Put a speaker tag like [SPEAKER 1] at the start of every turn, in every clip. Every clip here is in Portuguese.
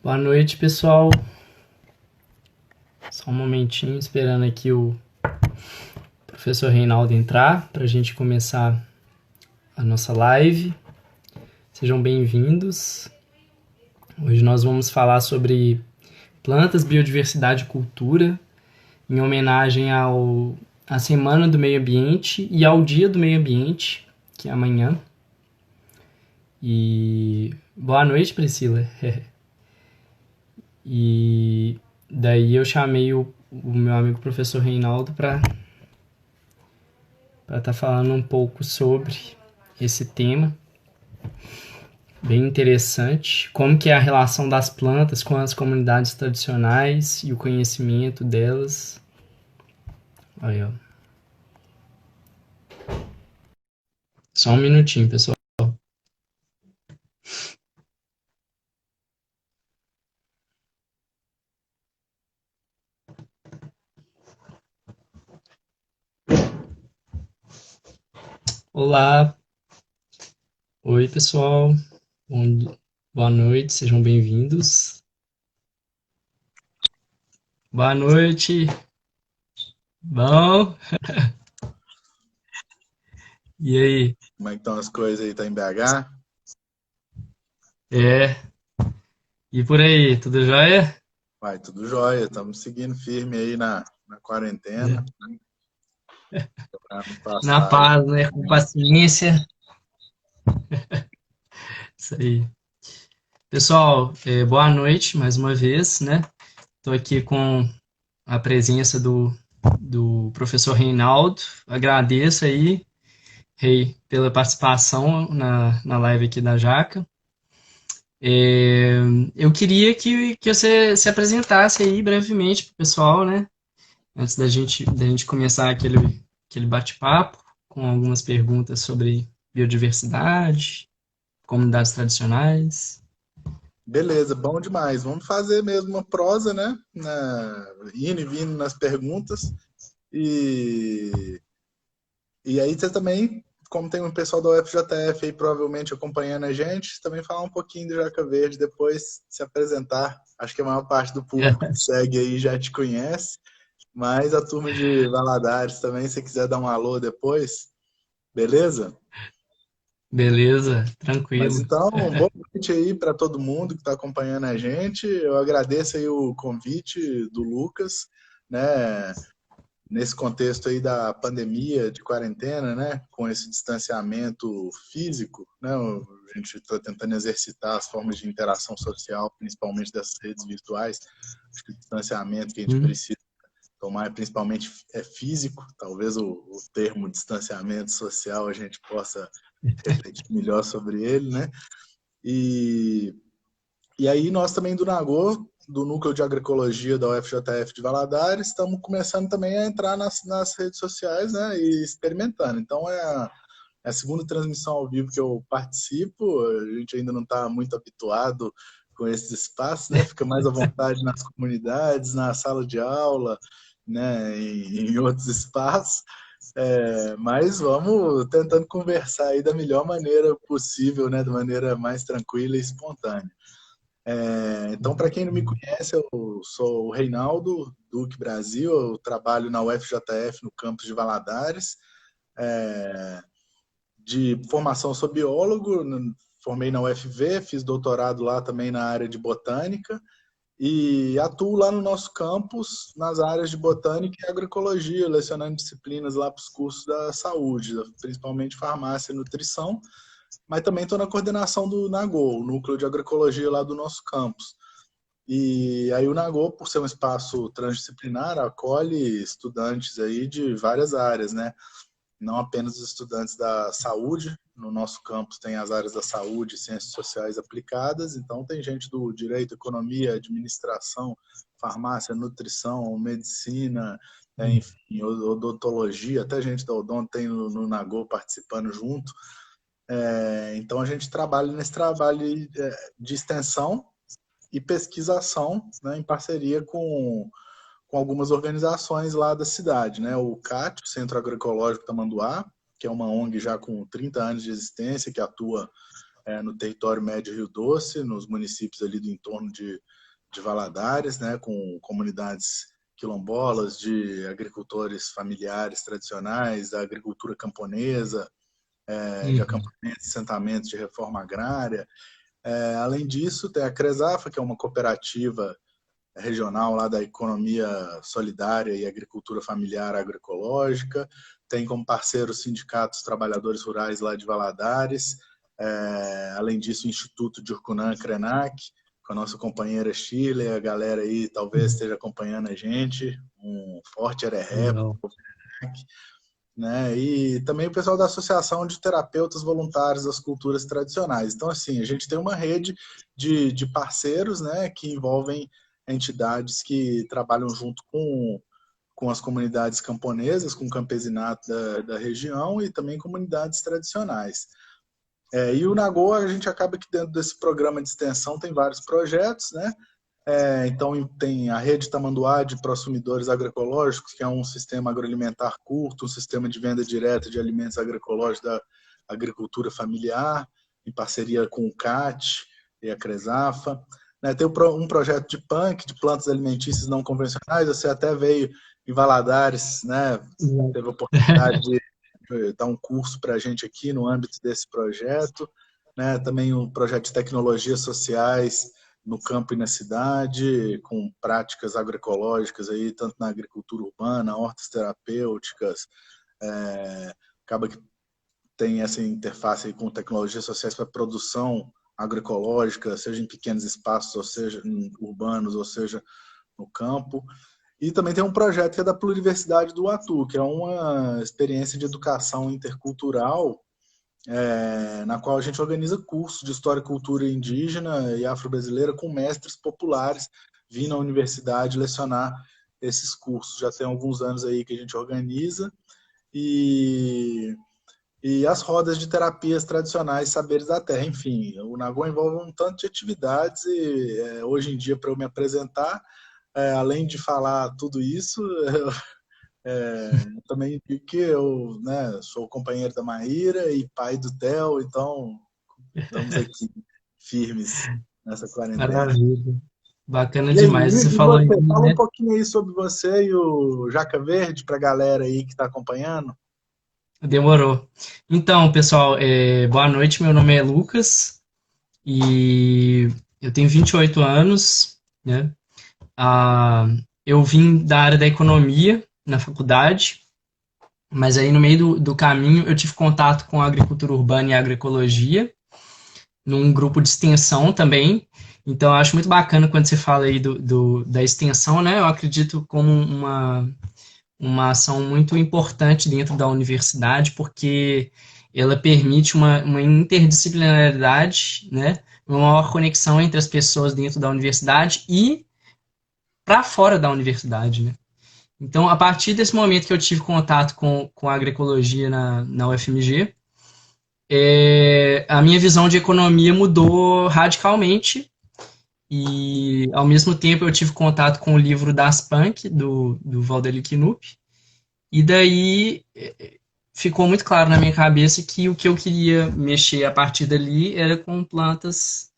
[SPEAKER 1] Boa noite, pessoal. Só um momentinho, esperando aqui o professor Reinaldo entrar para a gente começar a nossa live. Sejam bem-vindos. Hoje nós vamos falar sobre plantas, biodiversidade e cultura, em homenagem à Semana do Meio Ambiente e ao Dia do Meio Ambiente, que é amanhã. E boa noite, Priscila. E daí eu chamei o meu amigo professor Reinaldo para estar falando um pouco sobre esse tema bem interessante, como que é a relação das plantas com as comunidades tradicionais e o conhecimento delas. Aí, ó. Só um minutinho, pessoal. Olá, oi pessoal, boa noite, sejam bem-vindos. Boa noite, bom? E aí?
[SPEAKER 2] Como é que estão as coisas aí? Tá em BH?
[SPEAKER 1] É, e por aí, tudo jóia?
[SPEAKER 2] Vai, tudo jóia. Estamos seguindo firme aí na quarentena,
[SPEAKER 1] É.
[SPEAKER 2] para não
[SPEAKER 1] Na
[SPEAKER 2] passar aí.
[SPEAKER 1] paz, né? Com paciência. Isso aí. Pessoal, boa noite mais uma vez, né? Estou aqui com a presença do professor Reinaldo. Agradeço aí, Rei, pela participação na live aqui da Jaca. É, eu queria que você se apresentasse aí brevemente para o pessoal, né? Antes da gente começar aquele bate-papo com algumas perguntas sobre biodiversidade, comunidades tradicionais.
[SPEAKER 2] Beleza, bom demais. Vamos fazer mesmo uma prosa, né? Indo e vindo nas perguntas. E, e aí você também, como tem um pessoal da UFJF aí provavelmente acompanhando a gente, também falar um pouquinho do Jaca Verde, depois se apresentar. Acho que a maior parte do público que segue aí já te conhece, mas a turma de Valadares também, se quiser dar um alô depois, beleza?
[SPEAKER 1] Beleza,
[SPEAKER 2] Mas
[SPEAKER 1] tranquilo.
[SPEAKER 2] então, boa noite aí para todo mundo que está acompanhando a gente. Eu agradeço aí o convite do Lucas, né? Nesse contexto aí da pandemia, de quarentena, né? Com esse distanciamento físico, né? A gente está tentando exercitar as formas de interação social, principalmente dessas redes virtuais. Acho que o distanciamento que a gente
[SPEAKER 1] Hum,
[SPEAKER 2] precisa tomar, principalmente, é físico. Talvez o termo distanciamento social a gente possa refletir melhor sobre ele, né? E, e aí nós também do NAGO, do Núcleo de Agroecologia da UFJF de Valadares, estamos começando também a entrar nas redes sociais, né, e experimentando. Então é a segunda transmissão ao vivo que eu participo, a gente ainda não está muito habituado com esses espaços, né, fica mais à vontade nas comunidades, na sala de aula, né, em outros espaços, mas vamos tentando conversar aí da melhor maneira possível, né, da maneira mais tranquila e espontânea. Então, para quem não me conhece, eu sou o Reinaldo Duque Brasil, eu trabalho na UFJF no campus de Valadares, de formação sou biólogo, formei na UFV, fiz doutorado lá também na área de botânica e atuo lá no nosso campus nas áreas de botânica e agroecologia, lecionando disciplinas lá para os cursos da saúde, principalmente farmácia e nutrição, mas também estou na coordenação do NAGO, o Núcleo de Agroecologia lá do nosso campus. E aí o NAGO, por ser um espaço transdisciplinar, acolhe estudantes aí de várias áreas, né? Não apenas os estudantes da saúde, no nosso campus tem as áreas da saúde, ciências sociais aplicadas, então tem gente do direito, economia, administração, farmácia, nutrição, medicina, enfim, odontologia, até gente da odonto tem no NAGO participando junto. Então a gente trabalha nesse trabalho de extensão e pesquisação, né, em parceria com algumas organizações lá da cidade, né? O CAT, o Centro Agroecológico Tamanduá, que é uma ONG já com 30 anos de existência, que atua no território médio Rio Doce, nos municípios ali do entorno de Valadares, né, com comunidades quilombolas, de agricultores familiares tradicionais, da agricultura camponesa, de acampamentos, assentamentos de reforma agrária. Além disso, tem a Cresafa, que é uma cooperativa regional lá da economia solidária e agricultura familiar agroecológica. Tem como parceiro os sindicatos trabalhadores rurais lá de Valadares. Além disso, o Instituto de Urcunã, Krenak, com a nossa companheira Chile, a galera aí talvez esteja acompanhando a gente. Um forte areré, né? E também o pessoal da Associação de Terapeutas Voluntários das Culturas Tradicionais. Então, assim, a gente tem uma rede de parceiros, né, que envolvem entidades que trabalham junto com as comunidades camponesas, com o campesinato da região e também comunidades tradicionais. E o Nagoa, a gente acaba que dentro desse programa de extensão tem vários projetos, né? Então tem a rede Tamanduá de prosumidores agroecológicos, que é um sistema agroalimentar curto, um sistema de venda direta de alimentos agroecológicos da agricultura familiar, em parceria com o CAT e a Cresafa. Tem um projeto de PANC, de plantas alimentícias não convencionais. Você até veio em Valadares, né? Teve a oportunidade de dar um curso para a gente aqui no âmbito desse projeto. Também um projeto de tecnologias sociais no campo e na cidade, com práticas agroecológicas, aí, tanto na agricultura urbana, hortas terapêuticas. Acaba que tem essa interface aí com tecnologias sociais para produção agroecológica, seja em pequenos espaços, ou seja em urbanos, ou seja no campo. E também tem um projeto que é da Pluriversidade do Atu, que é uma experiência de educação intercultural, na qual a gente organiza cursos de história e cultura indígena e afro-brasileira com mestres populares vindo à universidade lecionar esses cursos. Já tem alguns anos aí que a gente organiza. E as rodas de terapias tradicionais, saberes da terra. Enfim, o Nagoa envolve um tanto de atividades e hoje em dia, para eu me apresentar, além de falar tudo isso, eu também digo que eu, né, sou companheiro da Maíra e pai do Theo, então estamos aqui firmes nessa quarentena.
[SPEAKER 1] Maravilha. Bacana
[SPEAKER 2] E aí,
[SPEAKER 1] demais. Você
[SPEAKER 2] e
[SPEAKER 1] falou aí,
[SPEAKER 2] você? Fala um
[SPEAKER 1] né?
[SPEAKER 2] pouquinho aí sobre você e o Jaca Verde para a galera aí que está acompanhando.
[SPEAKER 1] Demorou. Então, pessoal, boa noite. Meu nome é Lucas e eu tenho 28 anos, né? Ah, eu vim da área da economia na faculdade, mas aí no meio do caminho eu tive contato com a agricultura urbana e a agroecologia, num grupo de extensão também. Então, eu acho muito bacana quando você fala aí da extensão, né? Eu acredito como uma ação muito importante dentro da universidade, porque ela permite uma interdisciplinaridade, né? Uma maior conexão entre as pessoas dentro da universidade e para fora da universidade, né? Então, a partir desse momento que eu tive contato com a agroecologia na UFMG, a minha visão de economia mudou radicalmente e, ao mesmo tempo, eu tive contato com o livro Das Punk, do Valdeli Knupp, e daí ficou muito claro na minha cabeça que o que eu queria mexer a partir dali era com plantas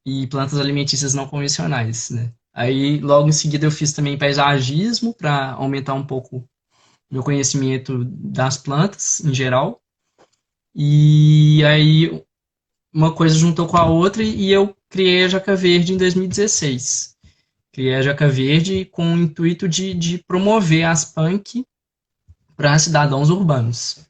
[SPEAKER 1] e plantas alimentícias não convencionais, né? Aí, logo em seguida, eu fiz também paisagismo para aumentar um pouco meu conhecimento das plantas em geral. E aí, uma coisa juntou com a outra e eu criei a Jaca Verde em 2016. Criei a Jaca Verde com o intuito de promover as punk para cidadãos urbanos.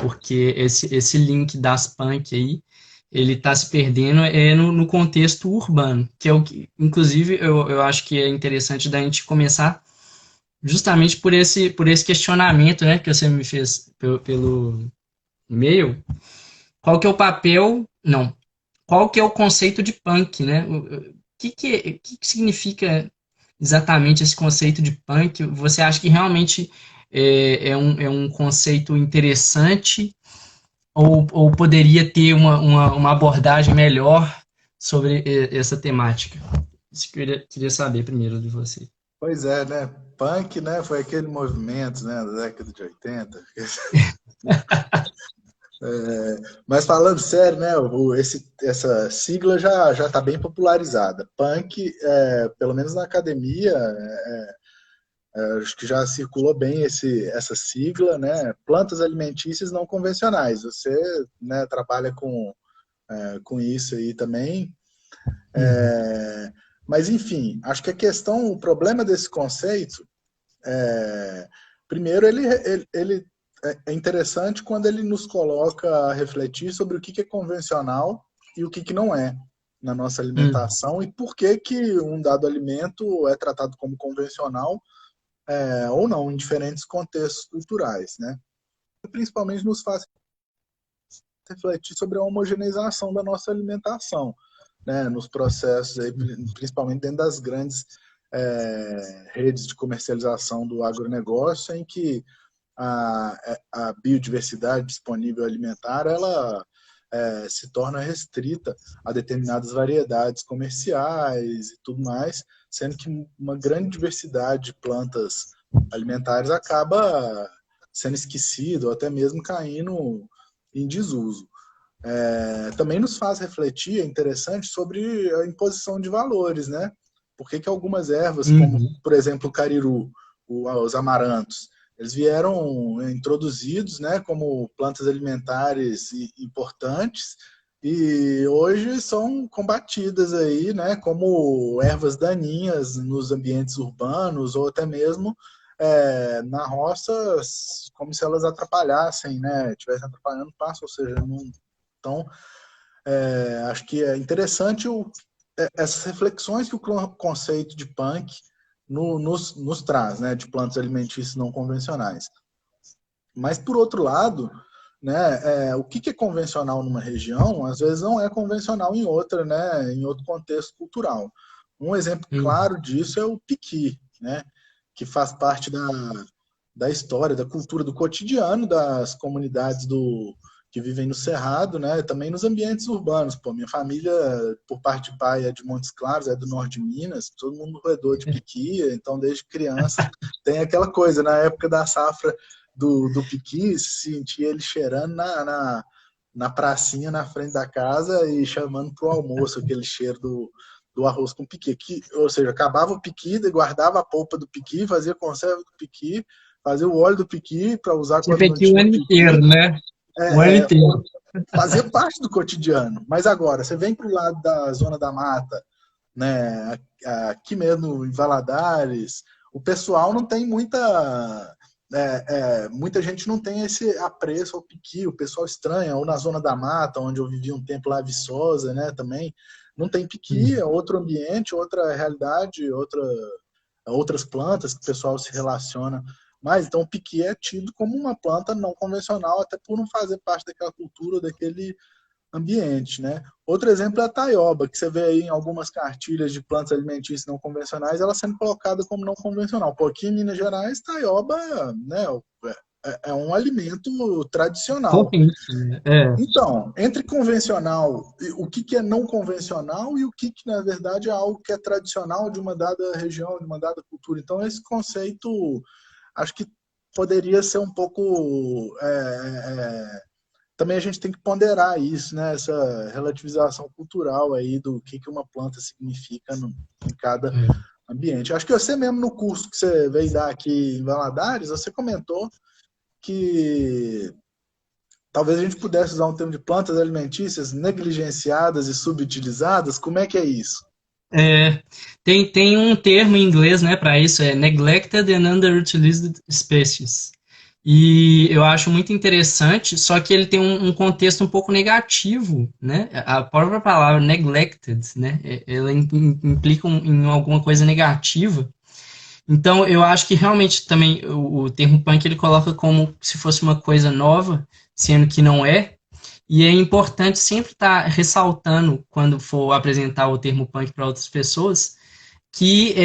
[SPEAKER 1] Porque esse link das punk aí, ele está se perdendo no contexto urbano, que é o que, inclusive, eu acho que é interessante da gente começar justamente por esse questionamento, né, que você me fez pelo e-mail. Qual que é o papel, não, qual que é o conceito de punk, né? O que significa exatamente esse conceito de punk? Você acha que realmente é um conceito interessante ou poderia ter uma abordagem melhor sobre essa temática? Isso que eu queria saber primeiro de você.
[SPEAKER 2] Pois é, né? Punk, né? Foi aquele movimento, né, da década de 80. Mas falando sério, né, essa sigla já está bem popularizada. Punk, pelo menos na academia, acho que já circulou bem essa sigla, né? Plantas alimentícias não convencionais. Você, né, trabalha com isso aí também.
[SPEAKER 1] Uhum.
[SPEAKER 2] Mas, enfim, acho que o problema desse conceito, primeiro, ele é interessante quando ele nos coloca a refletir sobre o que é convencional e o que não é na nossa
[SPEAKER 1] Uhum.
[SPEAKER 2] alimentação e por que um dado alimento é tratado como convencional ou não, em diferentes contextos culturais, né? Principalmente nos faz refletir sobre a homogeneização da nossa alimentação, né? Nos processos, aí, principalmente dentro das grandes redes de comercialização do agronegócio, em que a biodiversidade disponível alimentar ela se torna restrita a determinadas variedades comerciais e tudo mais, sendo que uma grande diversidade de plantas alimentares acaba sendo esquecido ou até mesmo caindo em desuso. Também nos faz refletir, é interessante, sobre a imposição de valores, né? Por que algumas ervas, como,
[SPEAKER 1] Uhum.
[SPEAKER 2] por exemplo, o cariru, os amarantos, eles vieram introduzidos, né, como plantas alimentares importantes e hoje são combatidas aí, né, como ervas daninhas nos ambientes urbanos ou até mesmo na roça, como se elas atrapalhassem, né, estivessem atrapalhando o pasto, ou seja, não. Então, acho que é interessante essas reflexões que o conceito de punk nos traz, né, de plantas alimentícias não convencionais. Mas, por outro lado, né, o que é convencional numa região, às vezes não é convencional em outra, né, em outro contexto cultural. Um exemplo
[SPEAKER 1] Uhum.
[SPEAKER 2] claro disso é o piqui, né, que faz parte da história, da cultura, do cotidiano das comunidades que vivem no Cerrado, né? Também nos ambientes urbanos. Pô, minha família, por parte de pai, é de Montes Claros, é do norte de Minas, todo mundo roedor de piqui, então desde criança tem aquela coisa, na época da safra do piqui, sentia ele cheirando na pracinha na frente da casa e chamando para o almoço aquele cheiro do arroz com piqui. Ou seja, acabava o piqui, guardava a polpa do piqui, fazia conserva do piqui, fazia o óleo do piqui para usar
[SPEAKER 1] Você
[SPEAKER 2] quando
[SPEAKER 1] vê
[SPEAKER 2] não
[SPEAKER 1] aqui o
[SPEAKER 2] tinha
[SPEAKER 1] ano inteiro,
[SPEAKER 2] piqui.
[SPEAKER 1] né? O ano
[SPEAKER 2] É,
[SPEAKER 1] inteiro.
[SPEAKER 2] fazia parte do cotidiano. Mas agora, você vem para o lado da Zona da Mata, né, aqui mesmo em Valadares, o pessoal não tem muita gente não tem esse apreço ao piqui, o pessoal estranha, ou na Zona da Mata, onde eu vivi um tempo lá, Viçosa, né, também, não tem piqui, é
[SPEAKER 1] Uhum.
[SPEAKER 2] outro ambiente, outra realidade, outras plantas que o pessoal se relaciona. Mas então o piqui é tido como uma planta não convencional, até por não fazer parte daquela cultura, daquele ambiente, né? Outro exemplo é a taioba, que você vê aí em algumas cartilhas de plantas alimentícias não convencionais, ela sendo colocada como não convencional. Pô, aqui em Minas Gerais, taioba, né, é um alimento tradicional.
[SPEAKER 1] Potente, né? É.
[SPEAKER 2] Então, entre convencional, o que é não convencional e o que, na verdade, é algo que é tradicional de uma dada região, de uma dada cultura. Então, esse conceito, acho que poderia ser um pouco também a gente tem que ponderar isso, né? Essa relativização cultural aí do que uma planta significa em cada
[SPEAKER 1] É.
[SPEAKER 2] ambiente. Acho que você mesmo no curso que você veio dar aqui em Valadares, você comentou que talvez a gente pudesse usar um termo de plantas alimentícias negligenciadas e subutilizadas. Como é que é isso?
[SPEAKER 1] É, tem um termo em inglês, né, para isso, é neglected and underutilized species. E eu acho muito interessante, só que ele tem um contexto um pouco negativo, né? A própria palavra neglected, né, ela implica em alguma coisa negativa. Então, eu acho que realmente também o termo punk ele coloca como se fosse uma coisa nova, sendo que não é. E é importante sempre estar ressaltando, quando for apresentar o termo punk para outras pessoas, que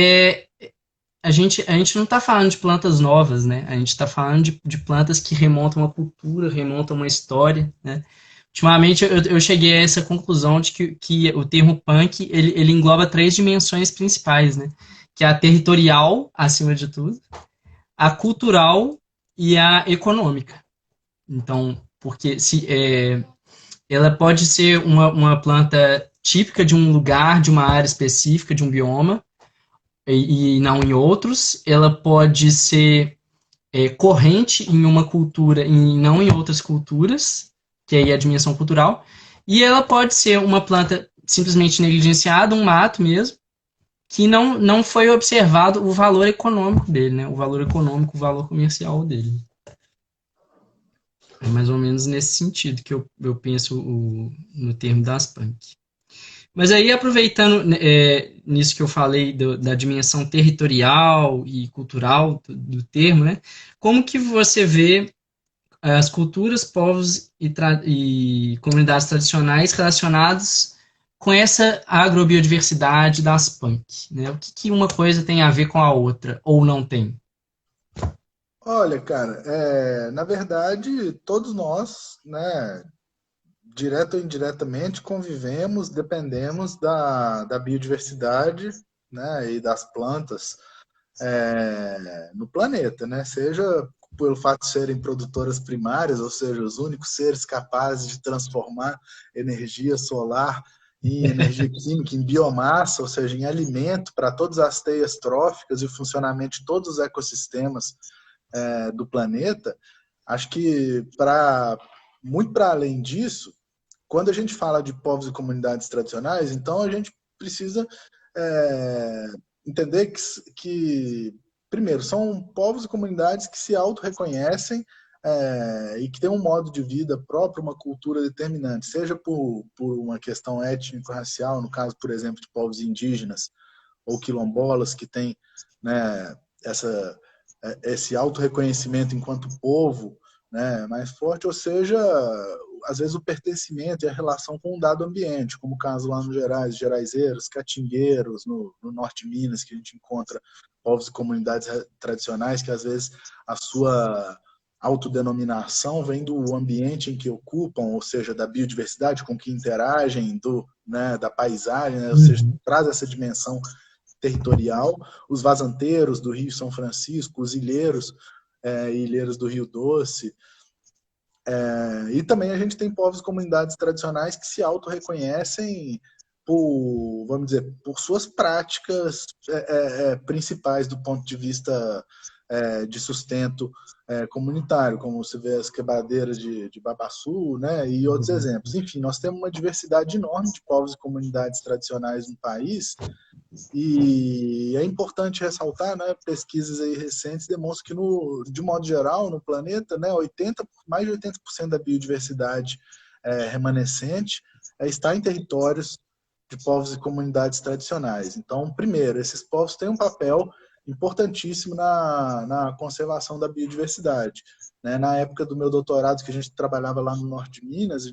[SPEAKER 1] a gente não está falando de plantas novas, né? A gente está falando de plantas que remontam uma cultura, remontam uma história, né? Ultimamente eu cheguei a essa conclusão de que o termo punk ele engloba três dimensões principais, né? Que é a territorial, acima de tudo, a cultural e a econômica. Então, porque ela pode ser uma planta típica de um lugar, de uma área específica, de um bioma, e não em outros. Ela pode ser corrente em uma cultura e não em outras culturas, que aí é a dimensão cultural. E ela pode ser uma planta simplesmente negligenciada, um mato mesmo, que não foi observado o valor econômico dele, né? O valor econômico, o valor comercial dele. É mais ou menos nesse sentido que eu penso no termo das punk. Mas aí, aproveitando nisso que eu falei da dimensão territorial e cultural do termo, né? Como que você vê as culturas, povos e comunidades tradicionais relacionados com essa agrobiodiversidade das punk, né? O que uma coisa tem a ver com a outra, ou não tem?
[SPEAKER 2] Olha, cara, na verdade, todos nós, né, direto ou indiretamente, convivemos, dependemos da biodiversidade, né, e das plantas no planeta, né? Seja pelo fato de serem produtoras primárias, ou seja, os únicos seres capazes de transformar energia solar em energia química, em biomassa, ou seja, em alimento para todas as teias tróficas e o funcionamento de todos os ecossistemas do planeta. Acho que muito para além disso, quando a gente fala de povos e comunidades tradicionais, então a gente precisa é, entender primeiro, são povos e comunidades que se auto-reconhecem e que têm um modo de vida próprio, uma cultura determinante, seja por uma questão étnico-racial, no caso, por exemplo, de povos indígenas ou quilombolas, que têm, né, esse auto-reconhecimento enquanto povo, né, mais forte, ou seja, às vezes o pertencimento e a relação com um dado ambiente, como o caso lá no Gerais, Geraizeiros, Catingueiros, no norte de Minas, que a gente encontra povos e comunidades tradicionais que às vezes a sua autodenominação vem do ambiente em que ocupam, ou seja, da biodiversidade com que interagem, da paisagem, né, ou seja,
[SPEAKER 1] Uhum.
[SPEAKER 2] traz essa dimensão territorial. Os vazanteiros do Rio São Francisco, os ilheiros, ilheiros do Rio Doce. E também a gente tem povos e comunidades tradicionais que se auto-reconhecem vamos dizer, por suas práticas principais do ponto de vista de sustento comunitário, como você vê as quebradeiras de Babaçu, né, e outros exemplos. Enfim, nós temos uma diversidade enorme de povos e comunidades tradicionais no país, e é importante ressaltar, né, pesquisas aí recentes demonstram que, de modo geral, no planeta, né, mais de 80% da biodiversidade remanescente está em territórios de povos e comunidades tradicionais. Então, primeiro, esses povos têm um papel importantíssimo na conservação da biodiversidade. Né? Na época do meu doutorado, que a gente trabalhava lá no norte de Minas,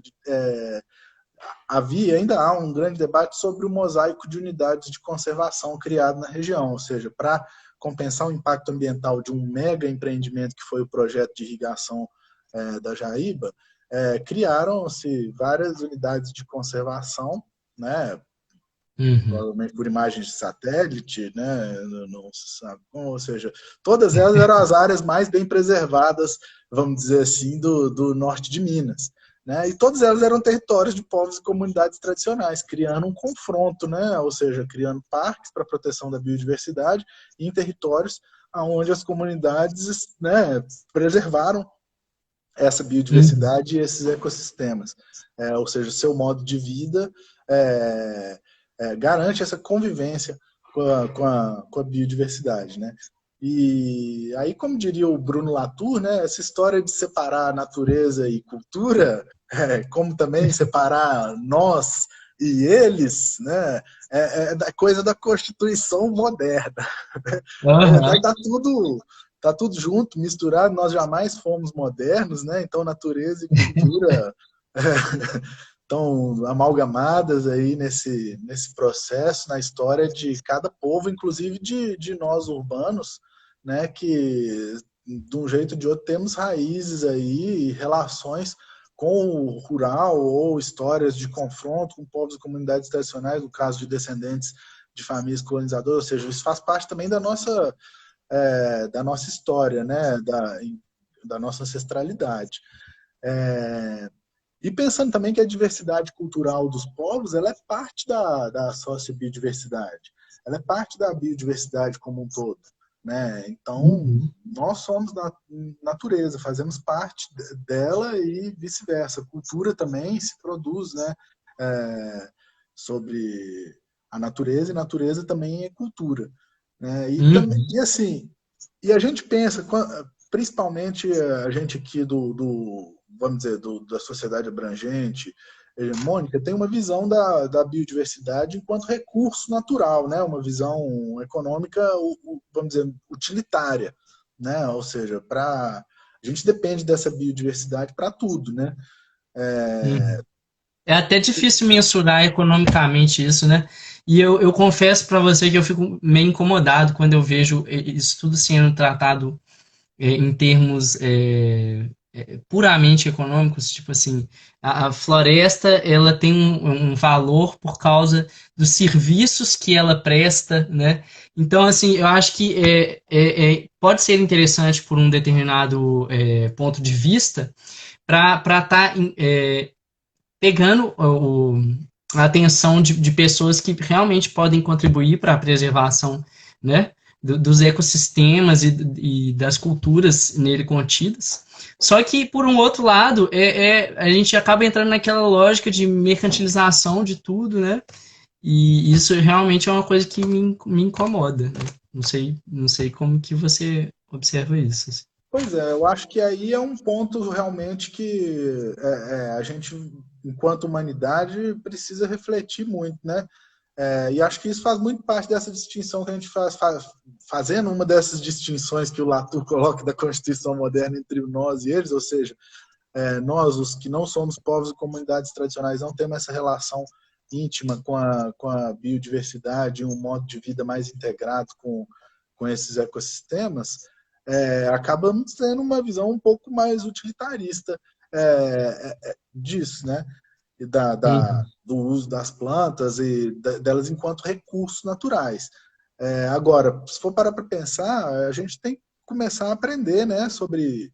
[SPEAKER 2] havia, ainda há um grande debate sobre o mosaico de unidades de conservação criado na região, ou seja, para compensar o impacto ambiental de um mega empreendimento que foi o projeto de irrigação da Jaíba, criaram-se várias unidades de conservação, né,
[SPEAKER 1] Uhum.
[SPEAKER 2] provavelmente por imagens de satélite, né, não se sabe como, ou seja, todas elas eram as áreas mais bem preservadas, vamos dizer assim, do norte de Minas. Né? E todas elas eram territórios de povos e comunidades tradicionais, criando um confronto, né? Ou seja, criando parques para proteção da biodiversidade em territórios onde as comunidades, né, preservaram essa
[SPEAKER 1] Uhum.
[SPEAKER 2] biodiversidade e esses ecossistemas. Ou seja, o seu modo de vida garante essa convivência com a biodiversidade. Né? E aí, como diria o Bruno Latour, né, essa história de separar natureza e cultura, como também separar nós e eles, né, da coisa da Constituição moderna. Na
[SPEAKER 1] Uhum.
[SPEAKER 2] verdade, tá tudo junto, misturado. Nós jamais fomos modernos, né? Então, natureza e cultura estão amalgamadas aí nesse processo, na história de cada povo, inclusive de nós urbanos, né, que de um jeito ou de outro temos raízes aí, relações com o rural ou histórias de confronto com povos e comunidades tradicionais, no caso de descendentes de famílias colonizadoras, ou seja, isso faz parte também da nossa história, né, da nossa ancestralidade. E pensando também que a diversidade cultural dos povos, ela é parte da sociobiodiversidade, ela é parte da biodiversidade como um todo, né? Então,
[SPEAKER 1] Uhum.
[SPEAKER 2] nós somos natureza, fazemos parte dela e vice-versa. A cultura também se produz, né? É, sobre a natureza, e natureza também é cultura, né?
[SPEAKER 1] Uhum.
[SPEAKER 2] E assim, e a gente pensa, principalmente a gente aqui vamos dizer, da sociedade abrangente, hegemônica, tem uma visão da biodiversidade enquanto recurso natural, né? Uma visão econômica, vamos dizer, utilitária, né? Ou seja, a gente depende dessa biodiversidade para tudo, né?
[SPEAKER 1] Uhum. É até difícil mensurar economicamente isso, né? E eu confesso para você que eu fico meio incomodado quando eu vejo isso tudo sendo tratado em termos puramente econômicos, tipo assim, a floresta ela tem um valor por causa dos serviços que ela presta, né? Então, assim, eu acho que pode ser interessante por um determinado ponto de vista para estar pegando a atenção de pessoas que realmente podem contribuir para a preservação, né, dos ecossistemas e das culturas nele contidas. Só que, por um outro lado, a gente acaba entrando naquela lógica de mercantilização de tudo, né? E isso realmente é uma coisa que me incomoda. Né? Não sei como que você observa isso. Assim.
[SPEAKER 2] Pois é, eu acho que aí é um ponto realmente que a gente, enquanto humanidade, precisa refletir muito, né? E acho que isso faz muito parte dessa distinção que a gente fazendo uma dessas distinções que o Latour coloca da Constituição moderna entre nós e eles, ou seja, nós, os que não somos povos e comunidades tradicionais, não temos essa relação íntima com a biodiversidade, um modo de vida mais integrado com esses ecossistemas, acabamos tendo uma visão um pouco mais utilitarista disso, né? E
[SPEAKER 1] Uhum.
[SPEAKER 2] do uso das plantas e delas enquanto recursos naturais. Agora, se for parar para pensar, a gente tem que começar a aprender, né, sobre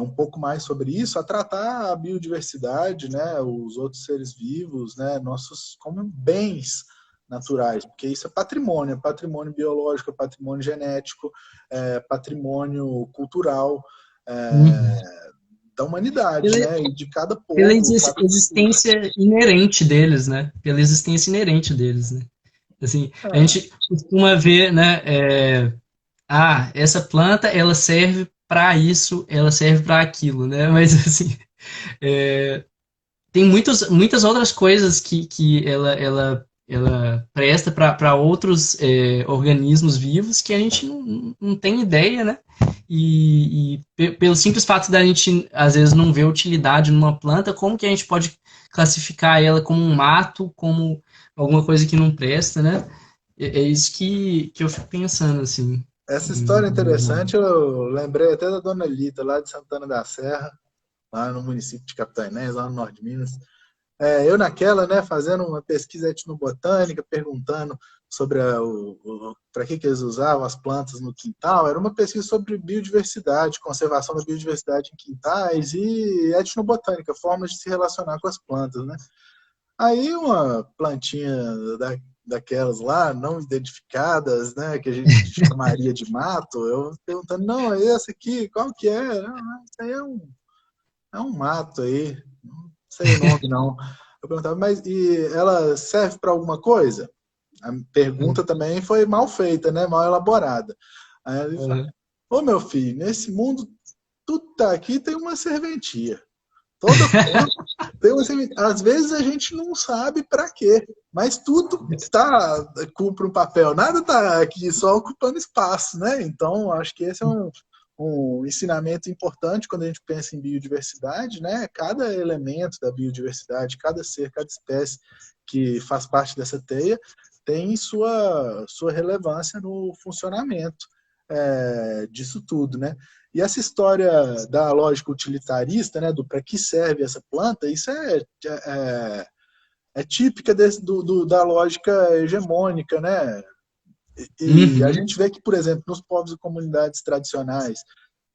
[SPEAKER 2] um pouco mais sobre isso, a tratar a biodiversidade, né, os outros seres vivos, né, nossos como bens naturais, porque isso é patrimônio biológico, é patrimônio genético, é patrimônio cultural
[SPEAKER 1] Uhum.
[SPEAKER 2] da humanidade, né, e de cada
[SPEAKER 1] Pela
[SPEAKER 2] povo, cada cultura.
[SPEAKER 1] existência inerente deles, né? Pela existência inerente deles, né? Assim, a
[SPEAKER 2] É,
[SPEAKER 1] gente costuma ver, né? Essa planta ela serve para isso, ela serve para aquilo, né? Mas assim, é, tem muitas outras coisas que ela presta para outros organismos vivos que a gente não tem ideia, né? Pelo simples fato da gente, às vezes, não ver utilidade numa planta, como que a gente pode classificar ela como um mato, como alguma coisa que não presta, né? É isso que eu fico pensando, assim.
[SPEAKER 2] essa história é interessante, eu lembrei até da Dona Lita, lá de Santana da Serra, lá no município de Capitão Inés, lá no norte de Minas. Eu naquela, né, fazendo uma pesquisa etnobotânica, perguntando sobre para que eles usavam as plantas no quintal, era uma pesquisa sobre biodiversidade, conservação da biodiversidade em quintais e etnobotânica, formas de se relacionar com as plantas, né? Aí uma plantinha daquelas lá, não identificadas, né, que a gente chamaria de mato, eu perguntando, não, é esse aqui, qual que é? Não, isso aí é um mato aí, não sei o nome não. Eu perguntava, mas e ela serve para alguma coisa? A pergunta também foi mal feita, né? Mal elaborada. Aí ele fala,
[SPEAKER 1] Uhum.
[SPEAKER 2] ô meu filho, nesse mundo, tudo tá aqui tem uma serventia. Toda planta tem uma serventia. Às vezes a gente não sabe para quê, mas tudo cumpre um papel. Nada está aqui só ocupando espaço, né? Então, acho que esse é um ensinamento importante quando a gente pensa em biodiversidade, né? Cada elemento da biodiversidade, cada ser, cada espécie que faz parte dessa teia tem sua relevância no funcionamento disso tudo, né? E essa história da lógica utilitarista, né, do para que serve essa planta, isso é típica da lógica hegemônica, né? E a
[SPEAKER 1] Uhum.
[SPEAKER 2] gente vê que, por exemplo, nos povos e comunidades tradicionais,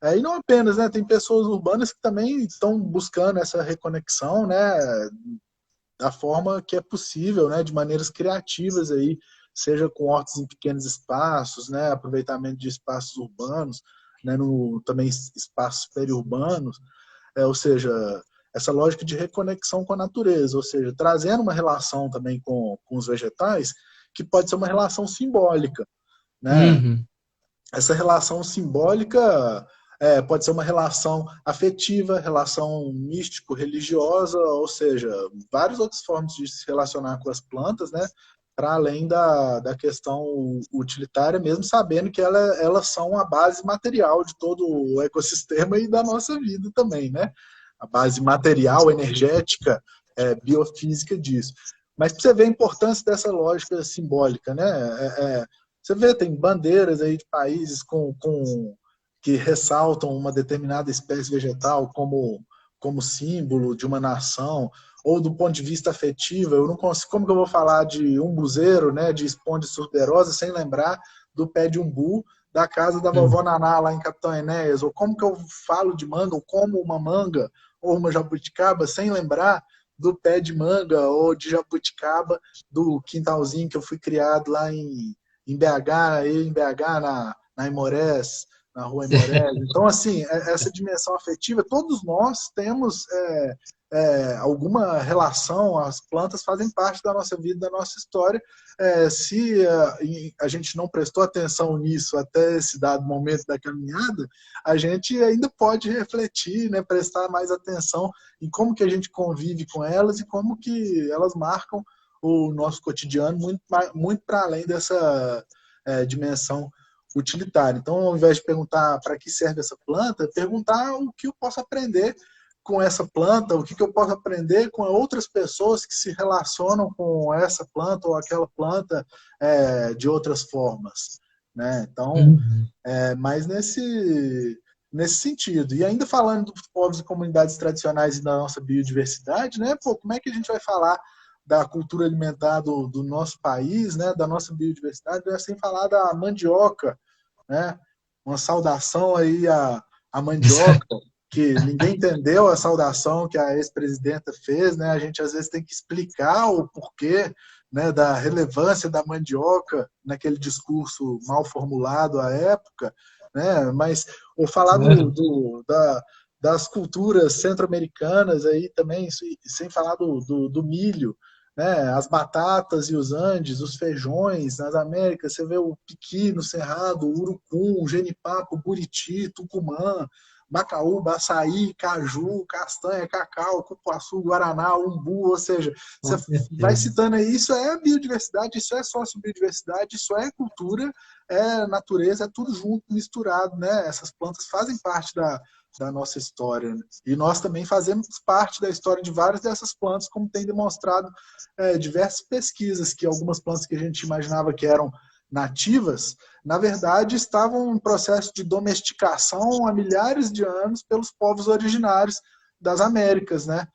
[SPEAKER 2] E não apenas, né? Tem pessoas urbanas que também estão buscando essa reconexão, né? Da forma que é possível, né? De maneiras criativas aí, seja com hortos em pequenos espaços, né? Aproveitamento de espaços urbanos, né? Também espaços periurbanos, ou seja, essa lógica de reconexão com a natureza, ou seja, trazendo uma relação também com os vegetais, que pode ser uma relação simbólica, né?
[SPEAKER 1] Uhum.
[SPEAKER 2] Essa relação simbólica pode ser uma relação afetiva, relação místico-religiosa, ou seja, várias outras formas de se relacionar com as plantas, né? Para além da questão utilitária, mesmo sabendo que elas são a base material de todo o ecossistema e da nossa vida também, né? A base material, energética, biofísica disso. Mas para você ver a importância dessa lógica simbólica, né? Você vê, tem bandeiras aí de países que ressaltam uma determinada espécie vegetal como símbolo de uma nação, ou do ponto de vista afetivo, eu não consigo, como que eu vou falar de umbuzeiro, né, de esponde surderosa, sem lembrar do pé de umbu da casa da vovó
[SPEAKER 1] Uhum.
[SPEAKER 2] Naná, lá em Capitão Enéas, ou como que eu falo de manga, ou como uma manga, ou uma jabuticaba, sem lembrar do pé de manga ou de jabuticaba do quintalzinho que eu fui criado lá em BH, em BH, na Imorés, na rua Imorés. Então, assim, essa dimensão afetiva, todos nós temos alguma relação, as plantas fazem parte da nossa vida, da nossa história. Se a gente não prestou atenção nisso até esse dado momento da caminhada, a gente ainda pode refletir, né, prestar mais atenção em como que a gente convive com elas e como que elas marcam o nosso cotidiano muito, muito para além dessa dimensão utilitária. Então, ao invés de perguntar para que serve essa planta, perguntar o que eu posso aprender com essa planta, o que eu posso aprender com outras pessoas que se relacionam com essa planta ou aquela planta de outras formas. Né? Então,
[SPEAKER 1] Uhum.
[SPEAKER 2] mais nesse sentido. E ainda falando dos povos e comunidades tradicionais e da nossa biodiversidade, né? Pô, como é que a gente vai falar da cultura alimentar do nosso país, né? Da nossa biodiversidade, sem falar da mandioca, né? Uma saudação aí à mandioca, que ninguém entendeu a saudação que a ex-presidenta fez, né? A gente às vezes tem que explicar o porquê, né, da relevância da mandioca naquele discurso mal formulado à época, né? Mas ou falar
[SPEAKER 1] Uhum.
[SPEAKER 2] das culturas centro-americanas aí também, sem falar do milho, né? As batatas e os Andes, os feijões nas Américas, você vê o piqui no Cerrado, o urucum, o genipapo, o buriti, tucumã, bacaúba, açaí, caju, castanha, cacau, cupuaçu, guaraná, umbu, ou seja, você
[SPEAKER 1] Com
[SPEAKER 2] vai
[SPEAKER 1] certeza.
[SPEAKER 2] citando aí, isso é biodiversidade, isso é sociobiodiversidade, isso é cultura, é natureza, é tudo junto, misturado, né? Essas plantas fazem parte da nossa história, né? E nós também fazemos parte da história de várias dessas plantas, como tem demonstrado diversas pesquisas, que algumas plantas que a gente imaginava que eram nativas, na verdade estavam em processo de domesticação há milhares de anos pelos povos originários das Américas, né?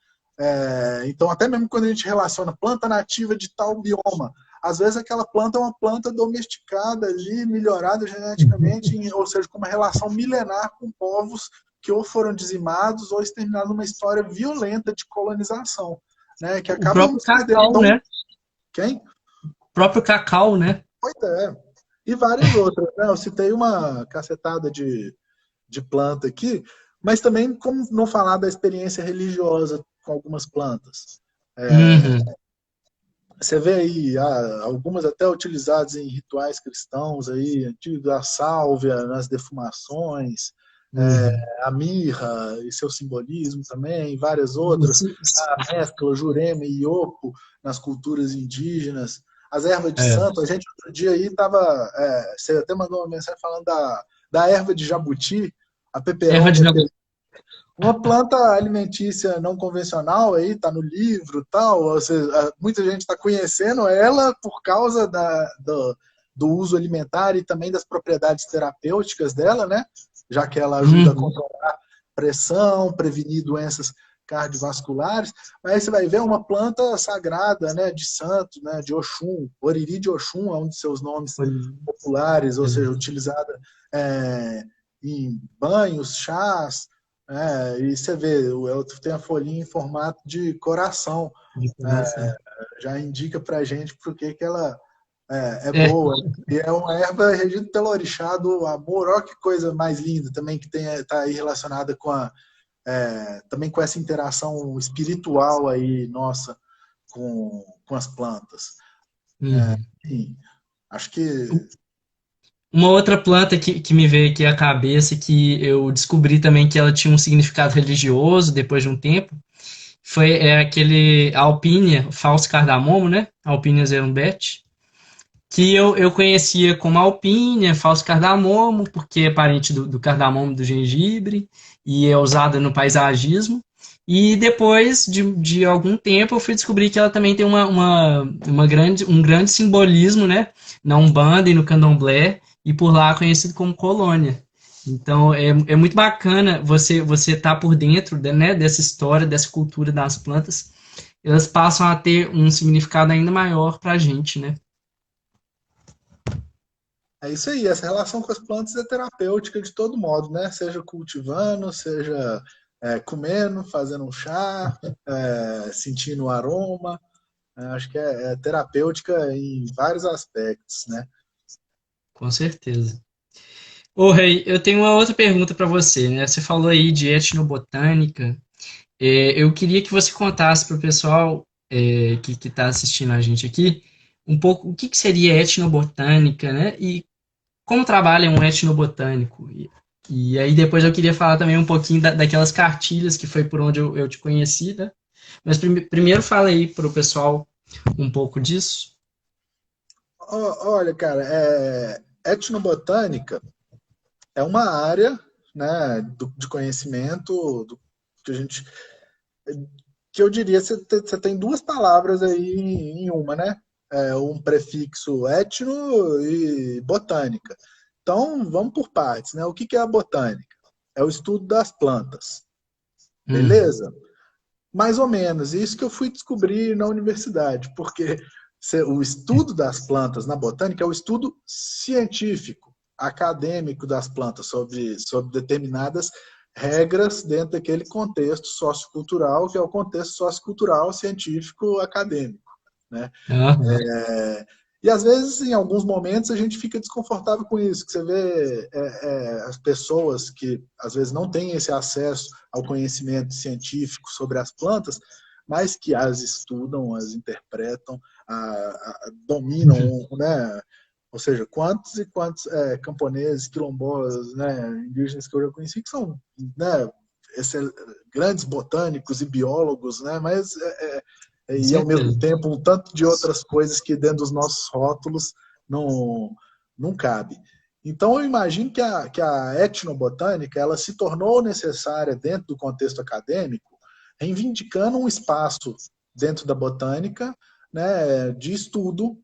[SPEAKER 2] Então, até mesmo quando a gente relaciona planta nativa de tal bioma, às vezes aquela planta é uma planta domesticada ali, melhorada geneticamente, ou seja, com uma relação milenar com povos que ou foram dizimados ou exterminados numa história violenta de colonização, né? Que
[SPEAKER 1] O
[SPEAKER 2] acabam
[SPEAKER 1] próprio
[SPEAKER 2] nos perdendo.
[SPEAKER 1] cacau,
[SPEAKER 2] Então,
[SPEAKER 1] né?
[SPEAKER 2] quem?
[SPEAKER 1] O próprio cacau, né?
[SPEAKER 2] Pois é. E várias outras, né? Eu citei uma cacetada de planta aqui, mas também como não falar da experiência religiosa com algumas plantas.
[SPEAKER 1] Uhum.
[SPEAKER 2] Você vê aí algumas até utilizadas em rituais cristãos aí, antigos, a sálvia nas defumações,
[SPEAKER 1] Uhum.
[SPEAKER 2] a mirra e seu simbolismo também, várias outras, a mescla Jurema e Iopo nas culturas indígenas, as ervas de
[SPEAKER 1] É.
[SPEAKER 2] santo, a gente outro dia aí estava, você até mandou uma mensagem falando da erva de jabuti, a
[SPEAKER 1] Erva de
[SPEAKER 2] peperônia,
[SPEAKER 1] jabuti.
[SPEAKER 2] uma planta alimentícia não convencional aí, tá no livro tal, ou seja, muita gente está conhecendo ela por causa do uso alimentar e também das propriedades terapêuticas dela, né? Já que ela ajuda a
[SPEAKER 1] Uhum.
[SPEAKER 2] controlar pressão, prevenir doenças cardiovasculares, mas aí você vai ver uma planta sagrada, né, de santo, né, de Oxum, Oriri de Oxum é um de seus nomes populares, ou seja, utilizada é, em banhos, chás, e você vê, eu tenho a folhinha em formato de coração,
[SPEAKER 1] De coração.
[SPEAKER 2] já indica pra gente por que que ela é
[SPEAKER 1] É,
[SPEAKER 2] boa. E é uma erva regida pelo orixá do amor. Olha que coisa mais linda também que está aí relacionada com também com essa interação espiritual aí nossa com as plantas.
[SPEAKER 1] uhum.
[SPEAKER 2] Enfim, acho que
[SPEAKER 1] Uma outra planta que me veio aqui à cabeça, que eu descobri também que ela tinha um significado religioso depois de um tempo, foi aquele Alpínia, falso cardamomo, né? Alpínia zerumbete, que eu conhecia como Alpínia, falso cardamomo, porque é parente do cardamomo do gengibre e é usada no paisagismo. E depois de algum tempo eu fui descobrir que ela também tem um grande simbolismo, né? Na Umbanda e no Candomblé, e por lá conhecido como colônia. Então é muito bacana você tá por dentro, né, dessa história, dessa cultura das plantas. Elas passam a ter um significado ainda maior para a gente, né?
[SPEAKER 2] é isso aí. Essa relação com as plantas é terapêutica de todo modo, né? Seja cultivando, seja comendo, fazendo um chá, sentindo o aroma. Acho que é terapêutica em vários aspectos, né?
[SPEAKER 1] Com certeza. Ô, Rei, eu tenho uma outra pergunta para você, né? Você falou aí de etnobotânica. Eu queria que você contasse para o pessoal que está assistindo a gente aqui um pouco o que seria etnobotânica, né? E como trabalha um etnobotânico. E aí depois eu queria falar também um pouquinho daquelas cartilhas que foi por onde eu te conheci, né? Mas primeiro fala aí para o pessoal um pouco disso.
[SPEAKER 2] Olha, cara, etnobotânica é uma área, né, de conhecimento que a gente, que eu diria, você tem duas palavras aí em uma, né? Um prefixo etno e botânica. Então, vamos por partes, né? O que é a botânica? É o estudo das plantas,
[SPEAKER 1] Uhum,
[SPEAKER 2] beleza? Mais ou menos, isso que eu fui descobrir na universidade, porque o estudo das plantas na botânica é o estudo científico, acadêmico das plantas, sobre determinadas regras dentro daquele contexto sociocultural, que é o contexto sociocultural, científico, acadêmico, né?
[SPEAKER 1] aham,
[SPEAKER 2] E às vezes, em alguns momentos, a gente fica desconfortável com isso, que você vê as pessoas que às vezes não têm esse acesso ao conhecimento científico sobre as plantas, mas que as estudam, as interpretam, dominam, né? Ou seja, quantos e quantos camponeses, quilombolas, né, indígenas que eu já conheci que são, né, grandes botânicos e biólogos, né, mas
[SPEAKER 1] com
[SPEAKER 2] e ao mesmo
[SPEAKER 1] certeza.
[SPEAKER 2] tempo um tanto de outras coisas que dentro dos nossos rótulos não, não cabe. Então eu imagino que a etnobotânica ela se tornou necessária dentro do contexto acadêmico, reivindicando um espaço dentro da botânica, né, de estudo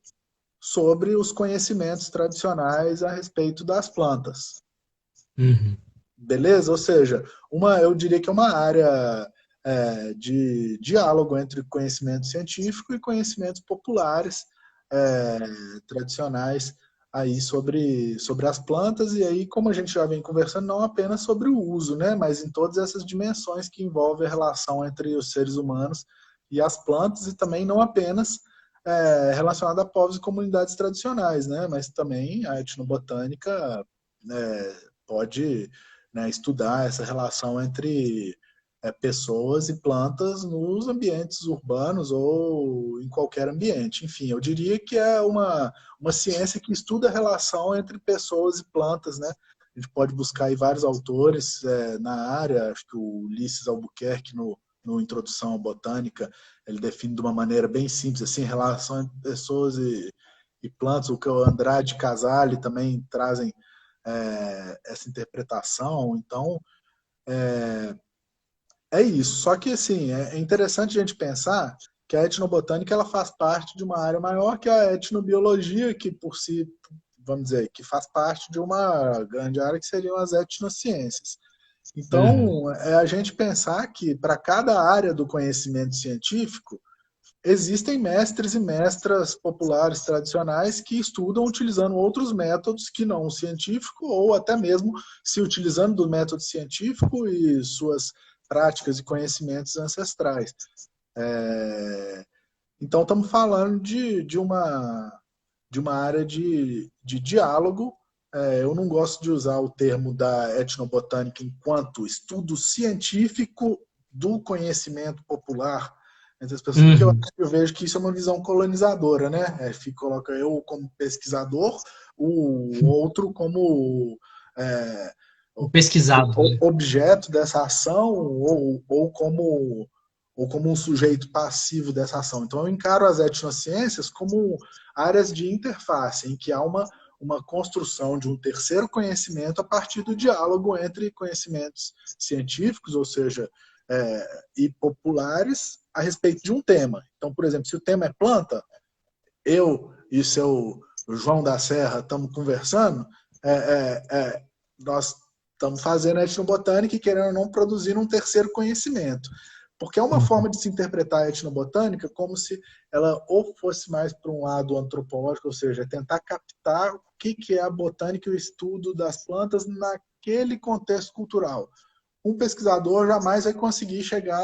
[SPEAKER 2] sobre os conhecimentos tradicionais a respeito das plantas.
[SPEAKER 1] Uhum,
[SPEAKER 2] Beleza? Ou seja, eu diria que é uma área de diálogo entre conhecimento científico e conhecimentos populares é, tradicionais aí sobre as plantas, e aí, como a gente já vem conversando, não apenas sobre o uso, né, mas em todas essas dimensões que envolvem a relação entre os seres humanos e as plantas, e também não apenas relacionada a povos e comunidades tradicionais, né, mas também a etnobotânica pode, né, estudar essa relação entre pessoas e plantas nos ambientes urbanos ou em qualquer ambiente. Enfim, eu diria que é uma ciência que estuda a relação entre pessoas e plantas, né? A gente pode buscar aí vários autores na área, acho que o Ulisses Albuquerque, no Introdução à Botânica, ele define de uma maneira bem simples, assim, relação entre pessoas e plantas, o que o Andrade Casale também trazem essa interpretação. Então, é isso. Só que, assim, é interessante a gente pensar que a etnobotânica ela faz parte de uma área maior que a etnobiologia, que por si, vamos dizer, que faz parte de uma grande área que seriam as etnociências.
[SPEAKER 1] uhum,
[SPEAKER 2] Então, é a gente pensar que para cada área do conhecimento científico existem mestres e mestras populares tradicionais que estudam utilizando outros métodos que não o científico, ou até mesmo se utilizando do método científico e suas práticas e conhecimentos ancestrais. Então, estamos falando de uma área de diálogo. Eu não gosto de usar o termo da etnobotânica enquanto estudo científico do conhecimento popular entre as pessoas, porque
[SPEAKER 1] Uhum.
[SPEAKER 2] eu vejo que isso é uma visão colonizadora, né? Coloca eu como pesquisador, o outro como é,
[SPEAKER 1] O pesquisado, né?
[SPEAKER 2] objeto dessa ação ou como um sujeito passivo dessa ação. Então, eu encaro as etnociências como áreas de interface, em que há uma construção de um terceiro conhecimento a partir do diálogo entre conhecimentos científicos, ou seja, e populares, a respeito de um tema. Então, por exemplo, se o tema é planta, eu e o seu João da Serra estamos conversando, nós estamos fazendo etnobotânica e querendo ou não produzir um terceiro conhecimento. Porque é uma
[SPEAKER 1] Uhum.
[SPEAKER 2] forma de se interpretar a etnobotânica como se ela ou fosse mais para um lado antropológico, ou seja, tentar captar o que é a botânica e o estudo das plantas naquele contexto cultural. Um pesquisador jamais vai conseguir chegar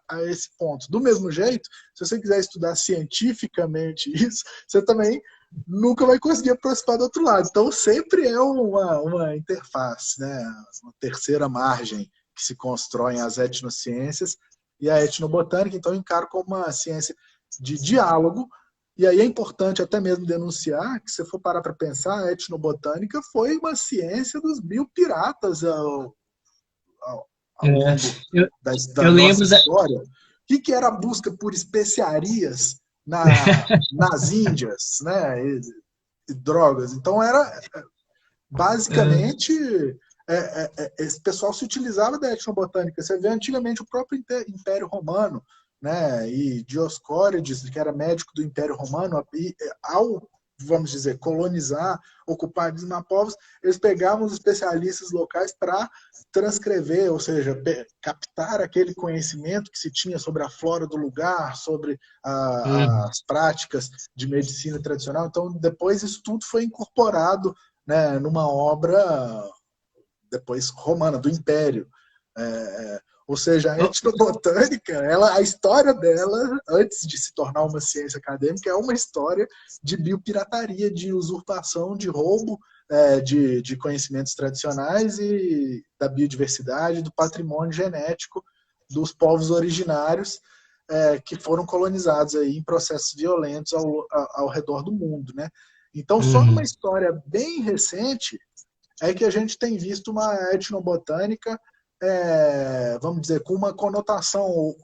[SPEAKER 2] a esse ponto. Do mesmo jeito, se você quiser estudar cientificamente isso, você também nunca vai conseguir aproximar do outro lado. Então, sempre é uma interface, né? Uma terceira margem que se constroem as etnociências e a etnobotânica. Então, eu encaro como uma ciência de diálogo. E aí é importante até mesmo denunciar que, se for parar para pensar, a etnobotânica foi uma ciência dos biopiratas ao
[SPEAKER 1] É,
[SPEAKER 2] longo
[SPEAKER 1] eu,
[SPEAKER 2] da
[SPEAKER 1] eu
[SPEAKER 2] nossa
[SPEAKER 1] lembro da.
[SPEAKER 2] história. O que era a busca por especiarias nas Índias, né? E drogas. Então, era
[SPEAKER 1] É,
[SPEAKER 2] basicamente esse pessoal se utilizava da etnobotânica. Você vê antigamente o próprio Império Romano, né? E Dioscórides, que era médico do Império Romano, ao, vamos dizer, colonizar, ocupar, dizimar povos, eles pegavam os especialistas locais para transcrever, ou seja, captar aquele conhecimento que se tinha sobre a flora do lugar, sobre
[SPEAKER 1] uhum.
[SPEAKER 2] as práticas de medicina tradicional. Então, depois isso tudo foi incorporado, né, numa obra depois romana, do Império. Ou seja, a
[SPEAKER 1] Oh,
[SPEAKER 2] etnobotânica, a história dela, antes de se tornar uma ciência acadêmica, é uma história de biopirataria, de usurpação, de roubo de conhecimentos tradicionais e da biodiversidade, do patrimônio genético dos povos originários que foram colonizados aí em processos violentos ao redor do mundo, né? Então, só numa
[SPEAKER 1] uhum.
[SPEAKER 2] história bem recente é que a gente tem visto uma etnobotânica, vamos dizer, com uma conotação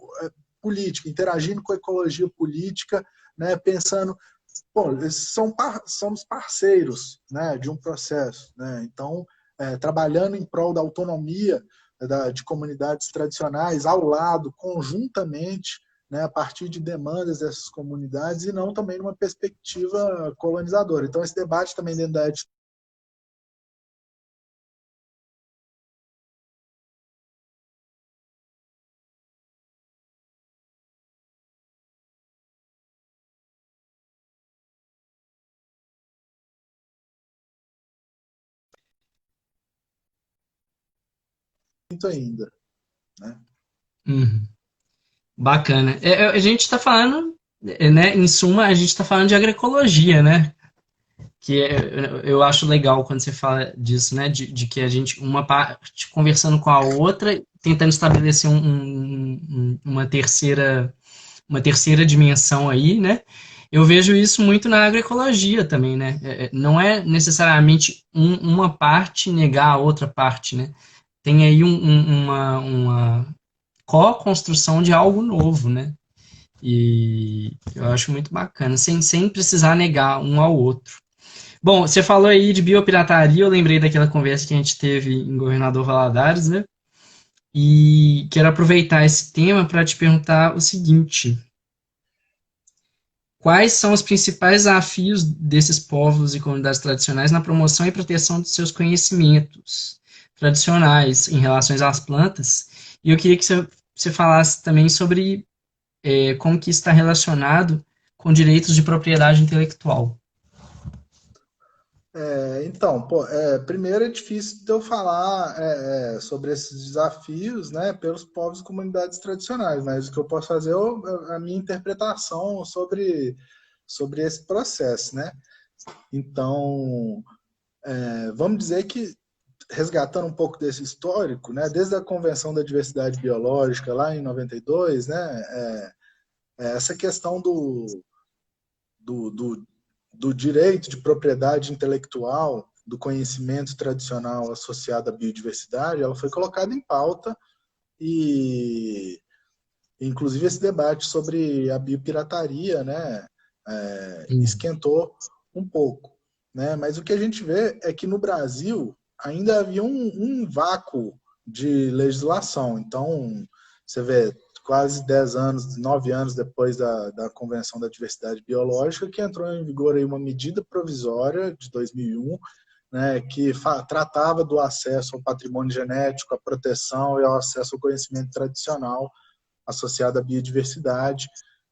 [SPEAKER 2] política, interagindo com a ecologia política, né, pensando, pô, somos parceiros, né, de um processo, né, então, trabalhando em prol da autonomia de comunidades tradicionais ao lado, conjuntamente, né, a partir de demandas dessas comunidades e não também numa perspectiva colonizadora. Então, esse debate também dentro da muito ainda, né?
[SPEAKER 1] Uhum. Bacana. A gente está falando, né, em suma, a gente está falando de agroecologia, né? Eu acho legal quando você fala disso, né? De que a gente, uma parte conversando com a outra, tentando estabelecer uma terceira dimensão aí, né? Eu vejo isso muito na agroecologia também, né? Não é necessariamente uma parte negar a outra parte, né? Tem aí uma co-construção de algo novo, né? E eu acho muito bacana, sem precisar negar um ao outro. Bom, você falou aí de biopirataria, eu lembrei daquela conversa que a gente teve em Governador Valadares, né? E quero aproveitar esse tema para te perguntar o seguinte: quais são os principais desafios desses povos e comunidades tradicionais na promoção e proteção de seus conhecimentos tradicionais em relação às plantas? E eu queria que você falasse também sobre como que isso está relacionado com direitos de propriedade intelectual.
[SPEAKER 2] Então, pô, primeiro é difícil de eu falar sobre esses desafios, né, pelos povos e comunidades tradicionais, mas o que eu posso fazer é a minha interpretação sobre esse processo, né? Então, vamos dizer que, resgatando um pouco desse histórico, né, desde a Convenção da Diversidade Biológica, lá em 92, né, essa questão do, do, do direito de propriedade intelectual, do conhecimento tradicional associado à biodiversidade, ela foi colocada em pauta e, inclusive, esse debate sobre a biopirataria, né,
[SPEAKER 1] Sim.
[SPEAKER 2] esquentou um pouco, né? Mas o que a gente vê é que no Brasil ainda havia um vácuo de legislação. Então, você vê, quase 10 anos, 9 anos depois da Convenção da Diversidade Biológica, que entrou em vigor aí uma medida provisória de 2001, né, que tratava do acesso ao patrimônio genético, à proteção e ao acesso ao conhecimento tradicional associado à biodiversidade,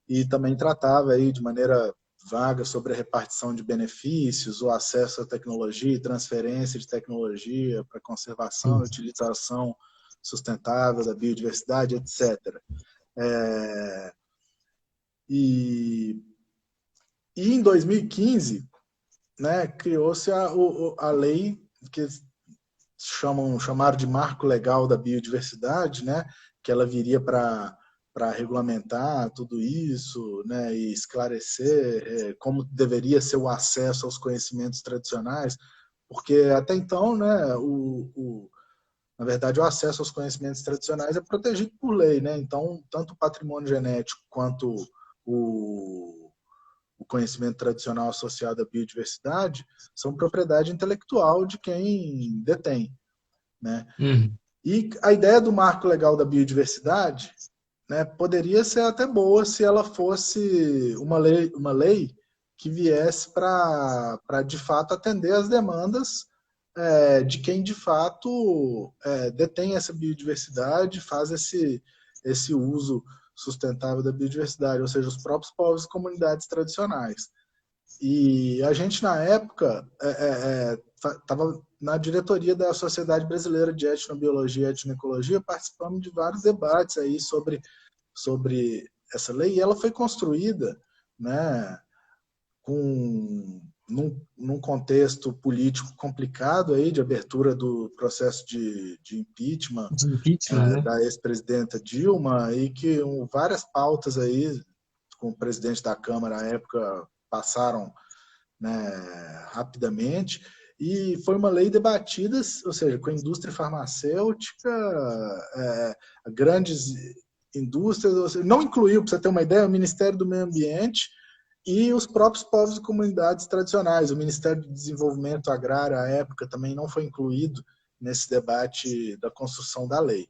[SPEAKER 2] e também tratava aí de maneira vaga sobre a repartição de benefícios, o acesso à tecnologia e transferência de tecnologia para conservação
[SPEAKER 1] Sim.
[SPEAKER 2] e utilização sustentável da biodiversidade, etc. É, e, e em 2015, né, criou-se a lei que chamaram de Marco Legal da Biodiversidade, né, que ela viria para regulamentar tudo isso, né, e esclarecer como deveria ser o acesso aos conhecimentos tradicionais, porque até então, né, na verdade, o acesso aos conhecimentos tradicionais é protegido por lei, né? Então, tanto o patrimônio genético quanto o, o conhecimento tradicional associado à biodiversidade são propriedade intelectual de quem detém, né?
[SPEAKER 1] Uhum.
[SPEAKER 2] E a ideia do marco legal da biodiversidade, né, poderia ser até boa se ela fosse uma lei que viesse para de fato atender as demandas de quem de fato detém essa biodiversidade, faz esse uso sustentável da biodiversidade, ou seja, os próprios povos e comunidades tradicionais. E a gente, na época, estava na diretoria da Sociedade Brasileira de Etnobiologia e Etnoecologia, participando de vários debates aí sobre essa lei, e ela foi construída, né, num contexto político complicado aí, de abertura do processo de impeachment
[SPEAKER 1] De impeachment, né?
[SPEAKER 2] da ex-presidenta Dilma, e que várias pautas aí, com o presidente da Câmara à época, passaram, né, rapidamente, e foi uma lei debatida, ou seja, com a indústria farmacêutica, grandes indústrias, seja, não incluiu, para você ter uma ideia, o Ministério do Meio Ambiente e os próprios povos e comunidades tradicionais. O Ministério do Desenvolvimento Agrário, à época, também não foi incluído nesse debate da construção da lei.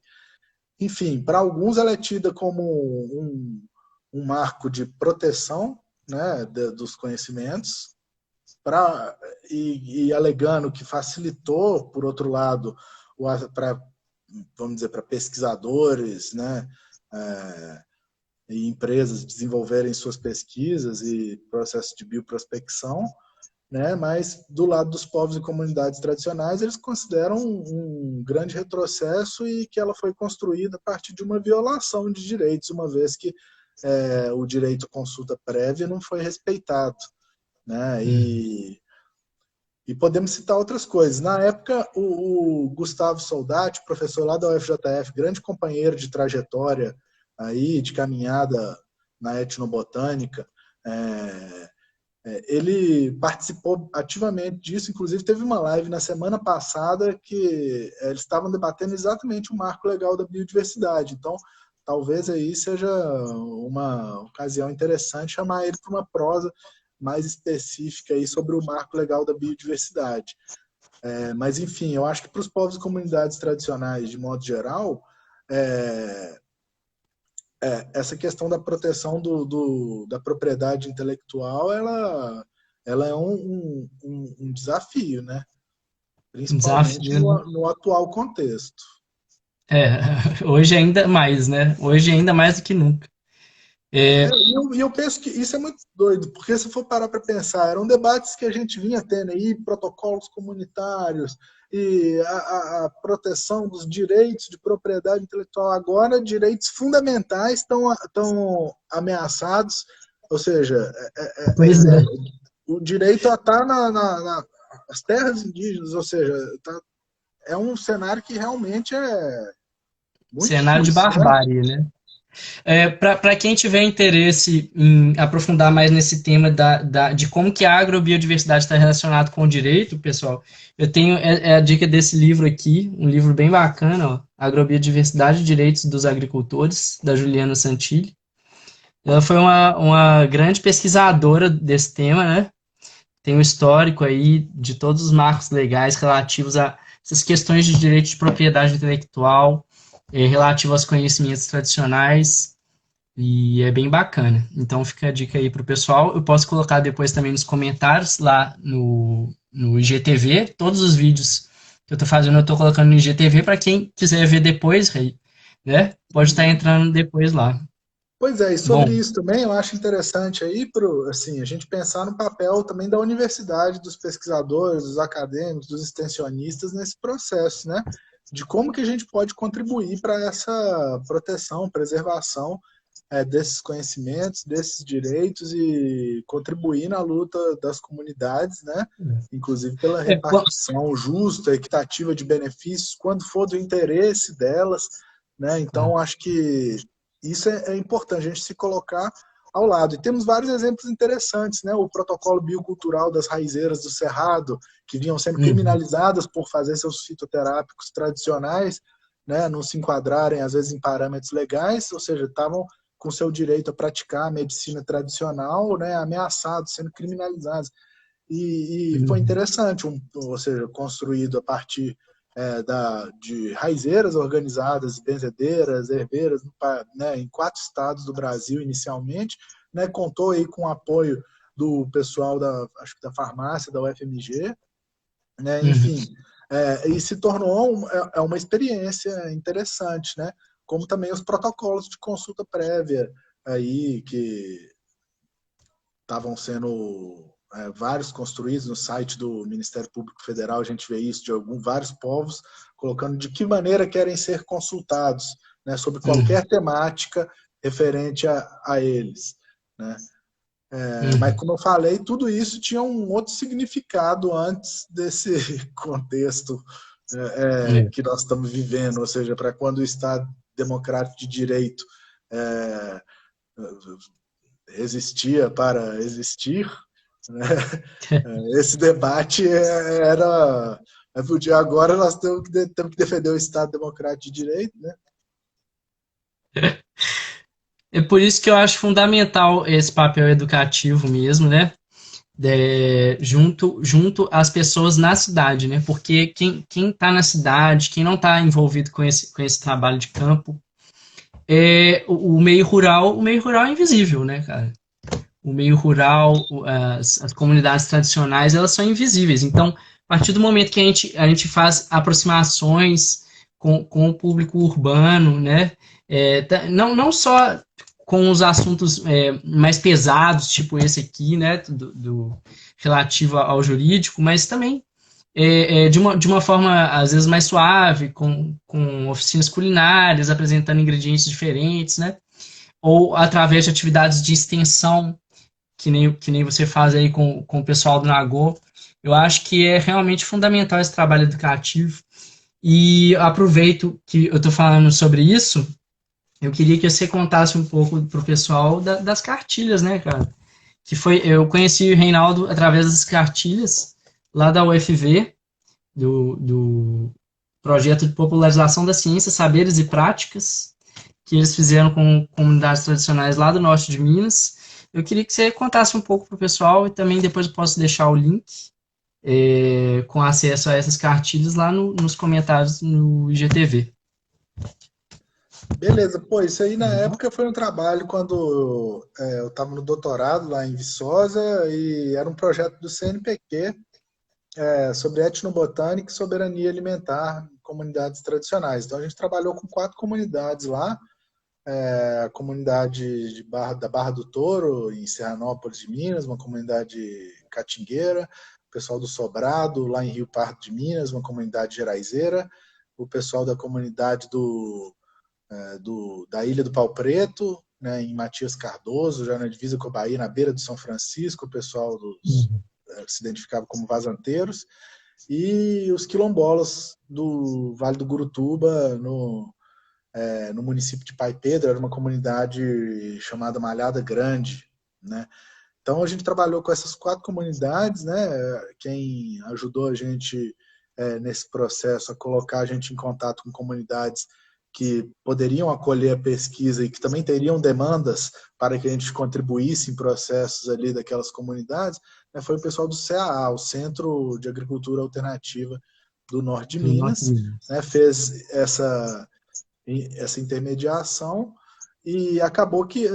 [SPEAKER 2] Enfim, para alguns ela é tida como um marco de proteção, né, dos conhecimentos, e alegando que facilitou, por outro lado, vamos dizer, para pesquisadores, né, e empresas desenvolverem suas pesquisas e processos de bioprospecção, né, mas do lado dos povos e comunidades tradicionais, eles consideram um grande retrocesso e que ela foi construída a partir de uma violação de direitos, uma vez que o direito à consulta prévia não foi respeitado, né,
[SPEAKER 1] Uhum.
[SPEAKER 2] e podemos citar outras coisas. Na época, o Gustavo Soldati, professor lá da UFJF, grande companheiro de trajetória aí, de caminhada na etnobotânica, ele participou ativamente disso. Inclusive, teve uma live na semana passada que eles estavam debatendo exatamente o marco legal da biodiversidade. Então, talvez aí seja uma ocasião interessante chamar ele para uma prosa mais específica aí sobre o marco legal da biodiversidade. Mas, enfim, eu acho que para os povos e comunidades tradicionais, de modo geral, é, essa questão da proteção da propriedade intelectual, ela é um desafio, né?
[SPEAKER 1] Um
[SPEAKER 2] Principalmente
[SPEAKER 1] desafio, né?
[SPEAKER 2] no atual contexto.
[SPEAKER 1] É, hoje ainda mais, né? Hoje ainda mais do que nunca.
[SPEAKER 2] E eu penso que isso é muito doido, porque se for parar para pensar, eram debates que a gente vinha tendo aí, protocolos comunitários e a proteção dos direitos de propriedade intelectual. Agora, direitos fundamentais estão ameaçados, ou seja,
[SPEAKER 1] Pois é.
[SPEAKER 2] o direito a estar nas terras indígenas, ou seja, é um cenário que realmente é muito
[SPEAKER 1] Cenário de
[SPEAKER 2] difícil, né?
[SPEAKER 1] barbárie, né? Para quem tiver interesse em aprofundar mais nesse tema de como que a agrobiodiversidade está relacionada com o direito, pessoal, eu tenho a dica desse livro aqui, um livro bem bacana, ó, Agrobiodiversidade e Direitos dos Agricultores, da Juliana Santilli. Ela foi uma grande pesquisadora desse tema, né? Tem um histórico aí de todos os marcos legais relativos a essas questões de direito de propriedade intelectual, relativo aos conhecimentos tradicionais, e é bem bacana. Então fica a dica aí para o pessoal. Eu posso colocar depois também nos comentários lá no IGTV. Todos os vídeos que eu estou fazendo, eu estou colocando no IGTV para quem quiser ver depois, né? Pode estar entrando depois lá.
[SPEAKER 2] Pois é, e sobre
[SPEAKER 1] Bom,
[SPEAKER 2] isso também eu acho interessante aí assim, a gente pensar no papel também da universidade, dos pesquisadores, dos acadêmicos, dos extensionistas nesse processo, né? De como que a gente pode contribuir para essa proteção, preservação desses conhecimentos, desses direitos e contribuir na luta das comunidades, né? Inclusive pela
[SPEAKER 1] é,
[SPEAKER 2] repartição justa, equitativa de benefícios, quando for do interesse delas, né? Então acho que isso é importante, a gente se colocar ao lado. E temos vários exemplos interessantes, né? O protocolo biocultural das raizeiras do Cerrado, que vinham sendo
[SPEAKER 1] uhum,
[SPEAKER 2] criminalizadas por fazer seus fitoterápicos tradicionais, né? Não se enquadrarem, às vezes, em parâmetros legais, ou seja, estavam com seu direito a praticar a medicina tradicional, né? Ameaçados, sendo criminalizados. E foi
[SPEAKER 1] uhum,
[SPEAKER 2] interessante, ou seja, construído a partir de raizeiras organizadas, benzedeiras, herbeiras, né, em 4 estados do Brasil inicialmente, né, contou aí com o apoio do pessoal acho que da farmácia, da UFMG, né,
[SPEAKER 1] uhum.
[SPEAKER 2] enfim, e se tornou uma experiência interessante, né, como também os protocolos de consulta prévia aí que estavam sendo vários construídos no site do Ministério Público Federal, a gente vê isso de vários povos, colocando de que maneira querem ser consultados, né, sobre qualquer temática referente a eles. Né? Mas,
[SPEAKER 1] Uhum.
[SPEAKER 2] como eu falei, tudo isso tinha um outro significado antes desse contexto que nós estamos vivendo, ou seja, para quando o Estado democrático de direito é, existia para existir, né? Esse debate era. Agora nós temos que defender o Estado Democrático de Direito, né?
[SPEAKER 1] É por isso que eu acho fundamental esse papel educativo mesmo, né? Junto às pessoas na cidade, né? Porque quem tá na cidade, quem não está envolvido com esse trabalho de campo, o meio rural é invisível, né, cara? O meio rural, as comunidades tradicionais, elas são invisíveis. Então, a partir do momento que a gente faz aproximações com o público urbano, né? Não só com os assuntos mais pesados, tipo esse aqui, né? Relativo ao jurídico, mas também de uma forma, às vezes, mais suave, com oficinas culinárias, apresentando ingredientes diferentes, né? Ou através de atividades de extensão que nem você faz aí com o pessoal do Nagô. Eu acho que é realmente fundamental esse trabalho educativo. E aproveito que eu estou falando sobre isso, eu queria que você contasse um pouco para o pessoal das cartilhas, né, cara? Eu conheci o Reinaldo através das cartilhas lá da UFV, do projeto de popularização da ciência, saberes e práticas, que eles fizeram com comunidades tradicionais lá do norte de Minas. Eu queria que você contasse um pouco para o pessoal e também depois eu posso deixar o link com acesso a essas cartilhas lá nos comentários no IGTV.
[SPEAKER 2] Beleza, pô, isso aí na época foi um trabalho quando eu estava no doutorado lá em Viçosa e era um projeto do CNPq sobre etnobotânica e soberania alimentar em comunidades tradicionais. Então a gente trabalhou com 4 comunidades lá, a comunidade da Barra do Touro, em Serranópolis de Minas, uma comunidade catingueira, o pessoal do Sobrado, lá em Rio Pardo de Minas, uma comunidade geraizeira, o pessoal da comunidade da Ilha do Pau Preto, né, em Matias Cardoso, já na divisa com a Bahia, na beira do São Francisco, o pessoal que se identificava como vazanteiros, e os quilombolas do Vale do Gurutuba, no município de Pai Pedro, era uma comunidade chamada Malhada Grande, né? Então a gente trabalhou com essas 4 comunidades, né? Quem ajudou a gente nesse processo a colocar a gente em contato com comunidades que poderiam acolher a pesquisa e que também teriam demandas para que a gente contribuísse em processos ali daquelas comunidades, né, foi o pessoal do CAA, o Centro de Agricultura Alternativa do Norte de
[SPEAKER 1] Do Norte
[SPEAKER 2] Minas,
[SPEAKER 1] de Minas.
[SPEAKER 2] né, fez essa intermediação e acabou que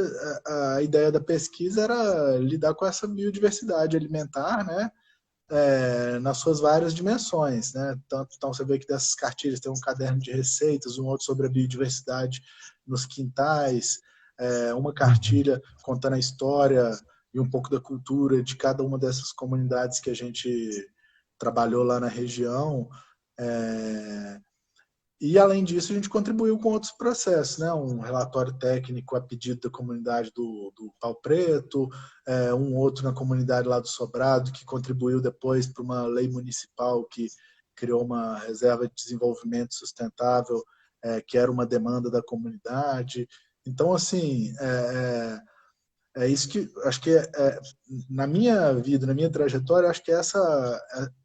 [SPEAKER 2] a ideia da pesquisa era lidar com essa biodiversidade alimentar, né, nas suas várias dimensões, né? Então você vê que dessas cartilhas tem um caderno de receitas, um outro sobre a biodiversidade nos quintais, uma cartilha contando a história e um pouco da cultura de cada uma dessas comunidades que a gente trabalhou lá na região. E, além disso, a gente contribuiu com outros processos, né? Um relatório técnico a pedido da comunidade do Pau Preto, um outro na comunidade lá do Sobrado, que contribuiu depois para uma lei municipal que criou uma reserva de desenvolvimento sustentável, que era uma demanda da comunidade. Então, assim, é isso que acho que na minha vida, na minha trajetória, acho que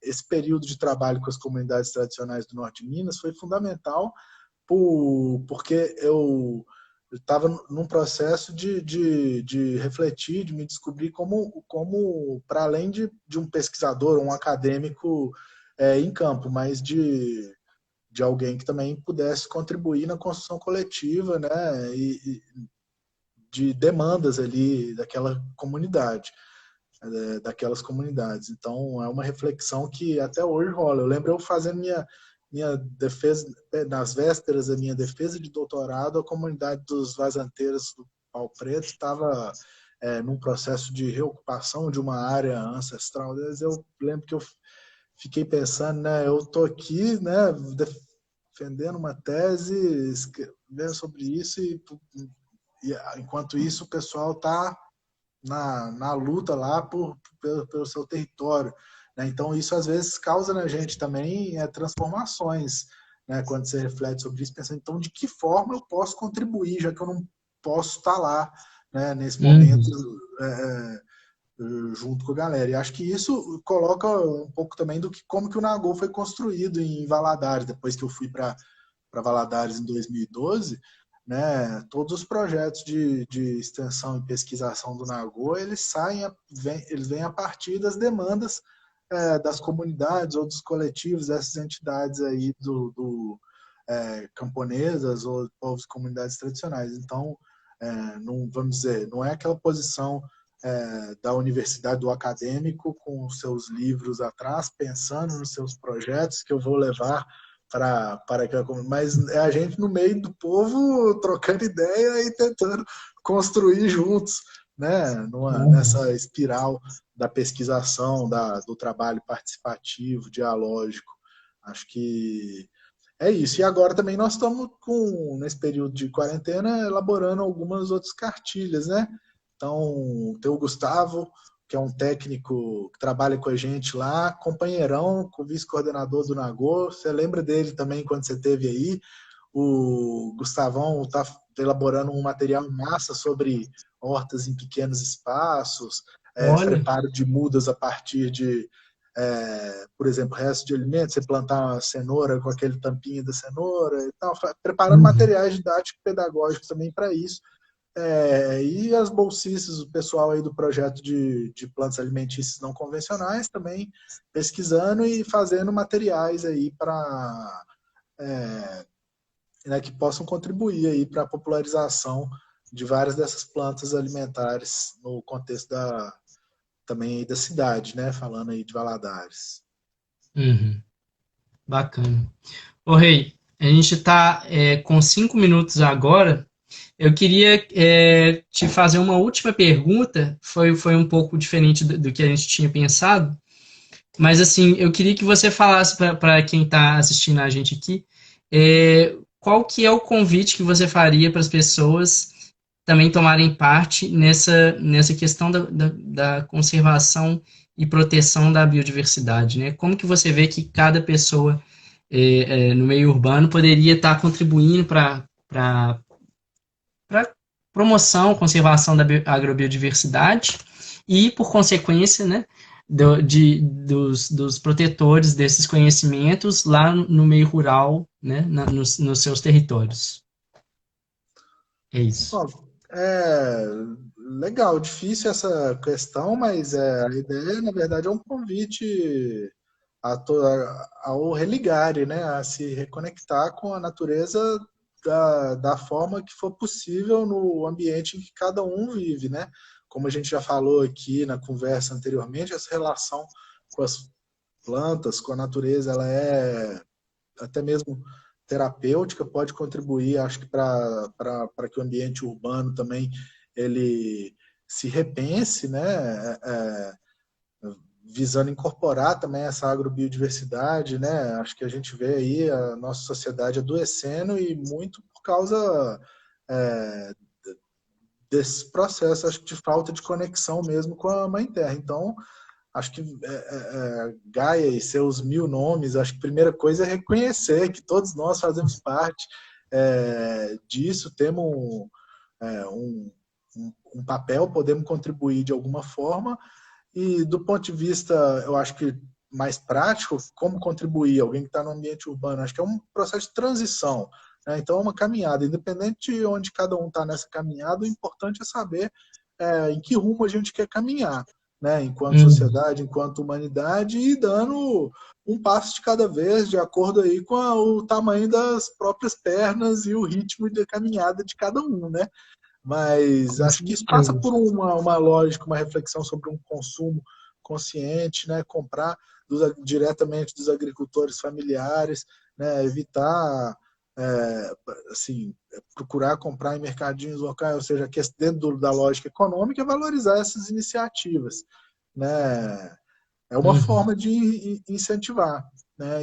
[SPEAKER 2] esse período de trabalho com as comunidades tradicionais do Norte de Minas foi fundamental porque eu estava num processo de refletir, de me descobrir como para além de um pesquisador, um acadêmico em campo, mas de alguém que também pudesse contribuir na construção coletiva, né, e de demandas ali daquelas comunidades. Então, é uma reflexão que até hoje rola. Eu lembro eu fazendo minha defesa, nas vésperas da minha defesa de doutorado, a comunidade dos vazanteiros do Pau Preto estava num processo de reocupação de uma área ancestral. Eu lembro que eu fiquei pensando, né, eu estou aqui, né, defendendo uma tese, escrevendo sobre isso e enquanto isso o pessoal está na luta lá pelo seu território, né? Então isso às vezes causa na gente também transformações, né? Quando você reflete sobre isso, pensando, então de que forma eu posso contribuir, já que eu não posso estar lá, né, nesse momento junto com a galera. E acho que isso coloca um pouco também como que o Nagô foi construído em Valadares, depois que eu fui para Valadares em 2012, né, todos os projetos de extensão e pesquisação do Nagô, eles vêm a partir das demandas das comunidades ou dos coletivos, dessas entidades aí camponesas ou povos e comunidades tradicionais. Então, não, vamos dizer, não é aquela posição da universidade, do acadêmico, com os seus livros atrás, pensando nos seus projetos que eu vou levar para aquela comunidade, mas é a gente no meio do povo trocando ideia e tentando construir juntos, né, nessa espiral da pesquisação, do trabalho participativo, dialógico. Acho que é isso. E agora também nós estamos nesse período de quarentena, elaborando algumas outras cartilhas, né? Então, tem o Gustavo, que é um técnico que trabalha com a gente lá, companheirão, com o vice-coordenador do Nagô. Você lembra dele também quando você esteve aí? O Gustavão está elaborando um material em massa sobre hortas em pequenos espaços,
[SPEAKER 1] Olha,
[SPEAKER 2] preparo de mudas a partir de, por exemplo, restos de alimentos, você plantar uma cenoura com aquele tampinho da cenoura e tal, preparando materiais didáticos e pedagógicos também para isso. E as bolsistas, o pessoal aí do projeto de plantas alimentícias não convencionais também pesquisando e fazendo materiais aí para né, que possam contribuir aí para a popularização de várias dessas plantas alimentares no contexto também aí da cidade, né? Falando aí de Valadares.
[SPEAKER 1] bacana. Ô, Rei, a gente está com 5 minutos agora. Eu queria te fazer uma última pergunta, foi um pouco diferente do que a gente tinha pensado, mas assim, eu queria que você falasse para quem está assistindo a gente aqui, qual que é o convite que você faria para as pessoas também tomarem parte nessa questão da conservação e proteção da biodiversidade, né? Como que você vê que cada pessoa no meio urbano poderia estar contribuindo para promoção, conservação da agrobiodiversidade e, por consequência, né, dos protetores desses conhecimentos lá no meio rural, né, nos seus territórios. É isso.
[SPEAKER 2] Bom, é legal, difícil essa questão, mas a ideia, na verdade, é um convite ao religare, né, a se reconectar com a natureza da forma que for possível no ambiente em que cada um vive, né? Como a gente já falou aqui na conversa anteriormente, essa relação com as plantas, com a natureza, ela é até mesmo terapêutica, pode contribuir, acho que para que o ambiente urbano também ele se repense, né? Visando incorporar também essa agrobiodiversidade, né? Acho que a gente vê aí a nossa sociedade adoecendo e muito por causa é, desse processo, acho que de falta de conexão mesmo com a Mãe Terra. Então, acho que Gaia e seus 1000 nomes, acho que a primeira coisa é reconhecer que todos nós fazemos parte disso, temos um papel, podemos contribuir de alguma forma, e do ponto de vista, eu acho que mais prático, como contribuir alguém que está no ambiente urbano, acho que é um processo de transição, né? Então é uma caminhada, independente de onde cada um está nessa caminhada, o importante é saber em que rumo a gente quer caminhar, né? Enquanto sociedade, enquanto humanidade, e dando um passo de cada vez, de acordo aí com o tamanho das próprias pernas e o ritmo de caminhada de cada um, né? Mas
[SPEAKER 1] Com
[SPEAKER 2] acho que isso passa
[SPEAKER 1] certeza.
[SPEAKER 2] por uma lógica, uma reflexão sobre um consumo consciente, né? Comprar diretamente dos agricultores familiares, né? Evitar, assim, procurar comprar em mercadinhos locais, ou seja, dentro da lógica econômica, valorizar essas iniciativas, né? É uma
[SPEAKER 1] Uhum.
[SPEAKER 2] forma de incentivar, né?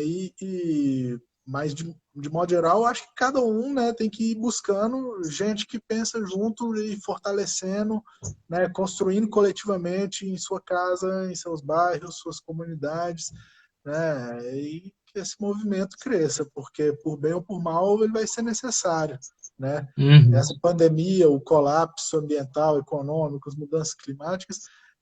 [SPEAKER 2] Mas de modo geral, eu acho que cada um, né, tem que ir buscando gente que pensa junto e fortalecendo, né, construindo coletivamente em sua casa, em seus bairros, suas comunidades, né, e que esse movimento cresça, porque por bem ou por mal ele vai ser necessário, né?
[SPEAKER 1] Uhum.
[SPEAKER 2] Essa pandemia, o colapso ambiental, econômico, as mudanças climáticas,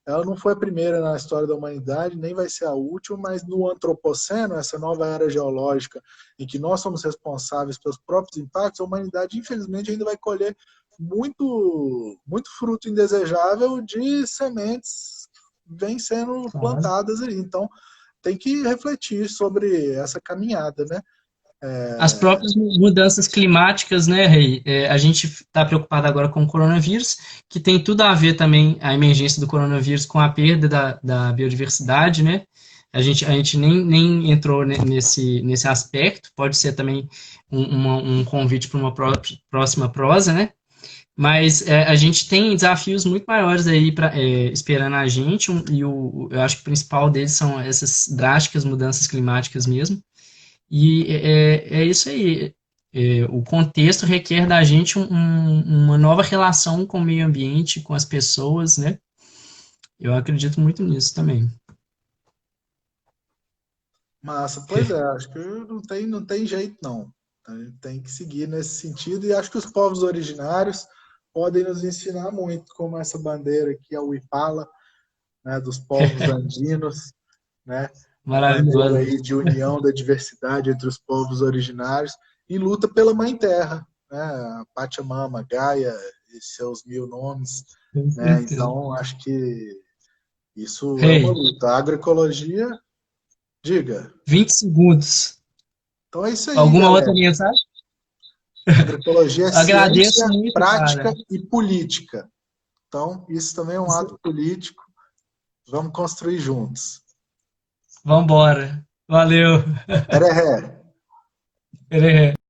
[SPEAKER 2] ela não foi a primeira na história da humanidade, nem vai ser a última, mas no antropoceno, essa nova era geológica em que nós somos responsáveis pelos próprios impactos, a humanidade, infelizmente, ainda vai colher muito, muito fruto indesejável de sementes que vêm sendo
[SPEAKER 1] Claro.
[SPEAKER 2] plantadas aí. Então, tem que refletir sobre essa caminhada, né?
[SPEAKER 1] As próprias mudanças climáticas, né, Rei? A gente está preocupado agora com o coronavírus, que tem tudo a ver também, a emergência do coronavírus, com a perda da biodiversidade, né? A gente nem entrou nesse aspecto, pode ser também um convite para uma próxima prosa, né? Mas a gente tem desafios muito maiores aí esperando a gente, eu acho que o principal deles são essas drásticas mudanças climáticas mesmo. E é isso aí. O contexto requer da gente uma nova relação com o meio ambiente, com as pessoas, né? Eu acredito muito nisso também.
[SPEAKER 2] Massa, pois é, acho que não tem jeito não. A gente tem que seguir nesse sentido e acho que os povos originários podem nos ensinar muito, como essa bandeira aqui é o Ipala, né, dos povos andinos, né? Uma bandeira
[SPEAKER 1] Maravilhoso.
[SPEAKER 2] aí de união da diversidade entre os povos originários e luta pela Mãe Terra, né? A Pachamama, Gaia e seus 1000 nomes,
[SPEAKER 1] Com
[SPEAKER 2] né?
[SPEAKER 1] certeza.
[SPEAKER 2] Então acho que isso é uma
[SPEAKER 1] Rei,
[SPEAKER 2] luta. A agroecologia, diga.
[SPEAKER 1] 20 segundos.
[SPEAKER 2] Então é isso aí,
[SPEAKER 1] Alguma outra
[SPEAKER 2] galera.
[SPEAKER 1] mensagem?
[SPEAKER 2] Agroecologia é
[SPEAKER 1] Agradeço
[SPEAKER 2] ciência,
[SPEAKER 1] muito,
[SPEAKER 2] prática
[SPEAKER 1] cara.
[SPEAKER 2] e política. Então, isso também é um ato político. Vamos construir juntos.
[SPEAKER 1] Vambora. Valeu.
[SPEAKER 2] Tereré.
[SPEAKER 1] Rei.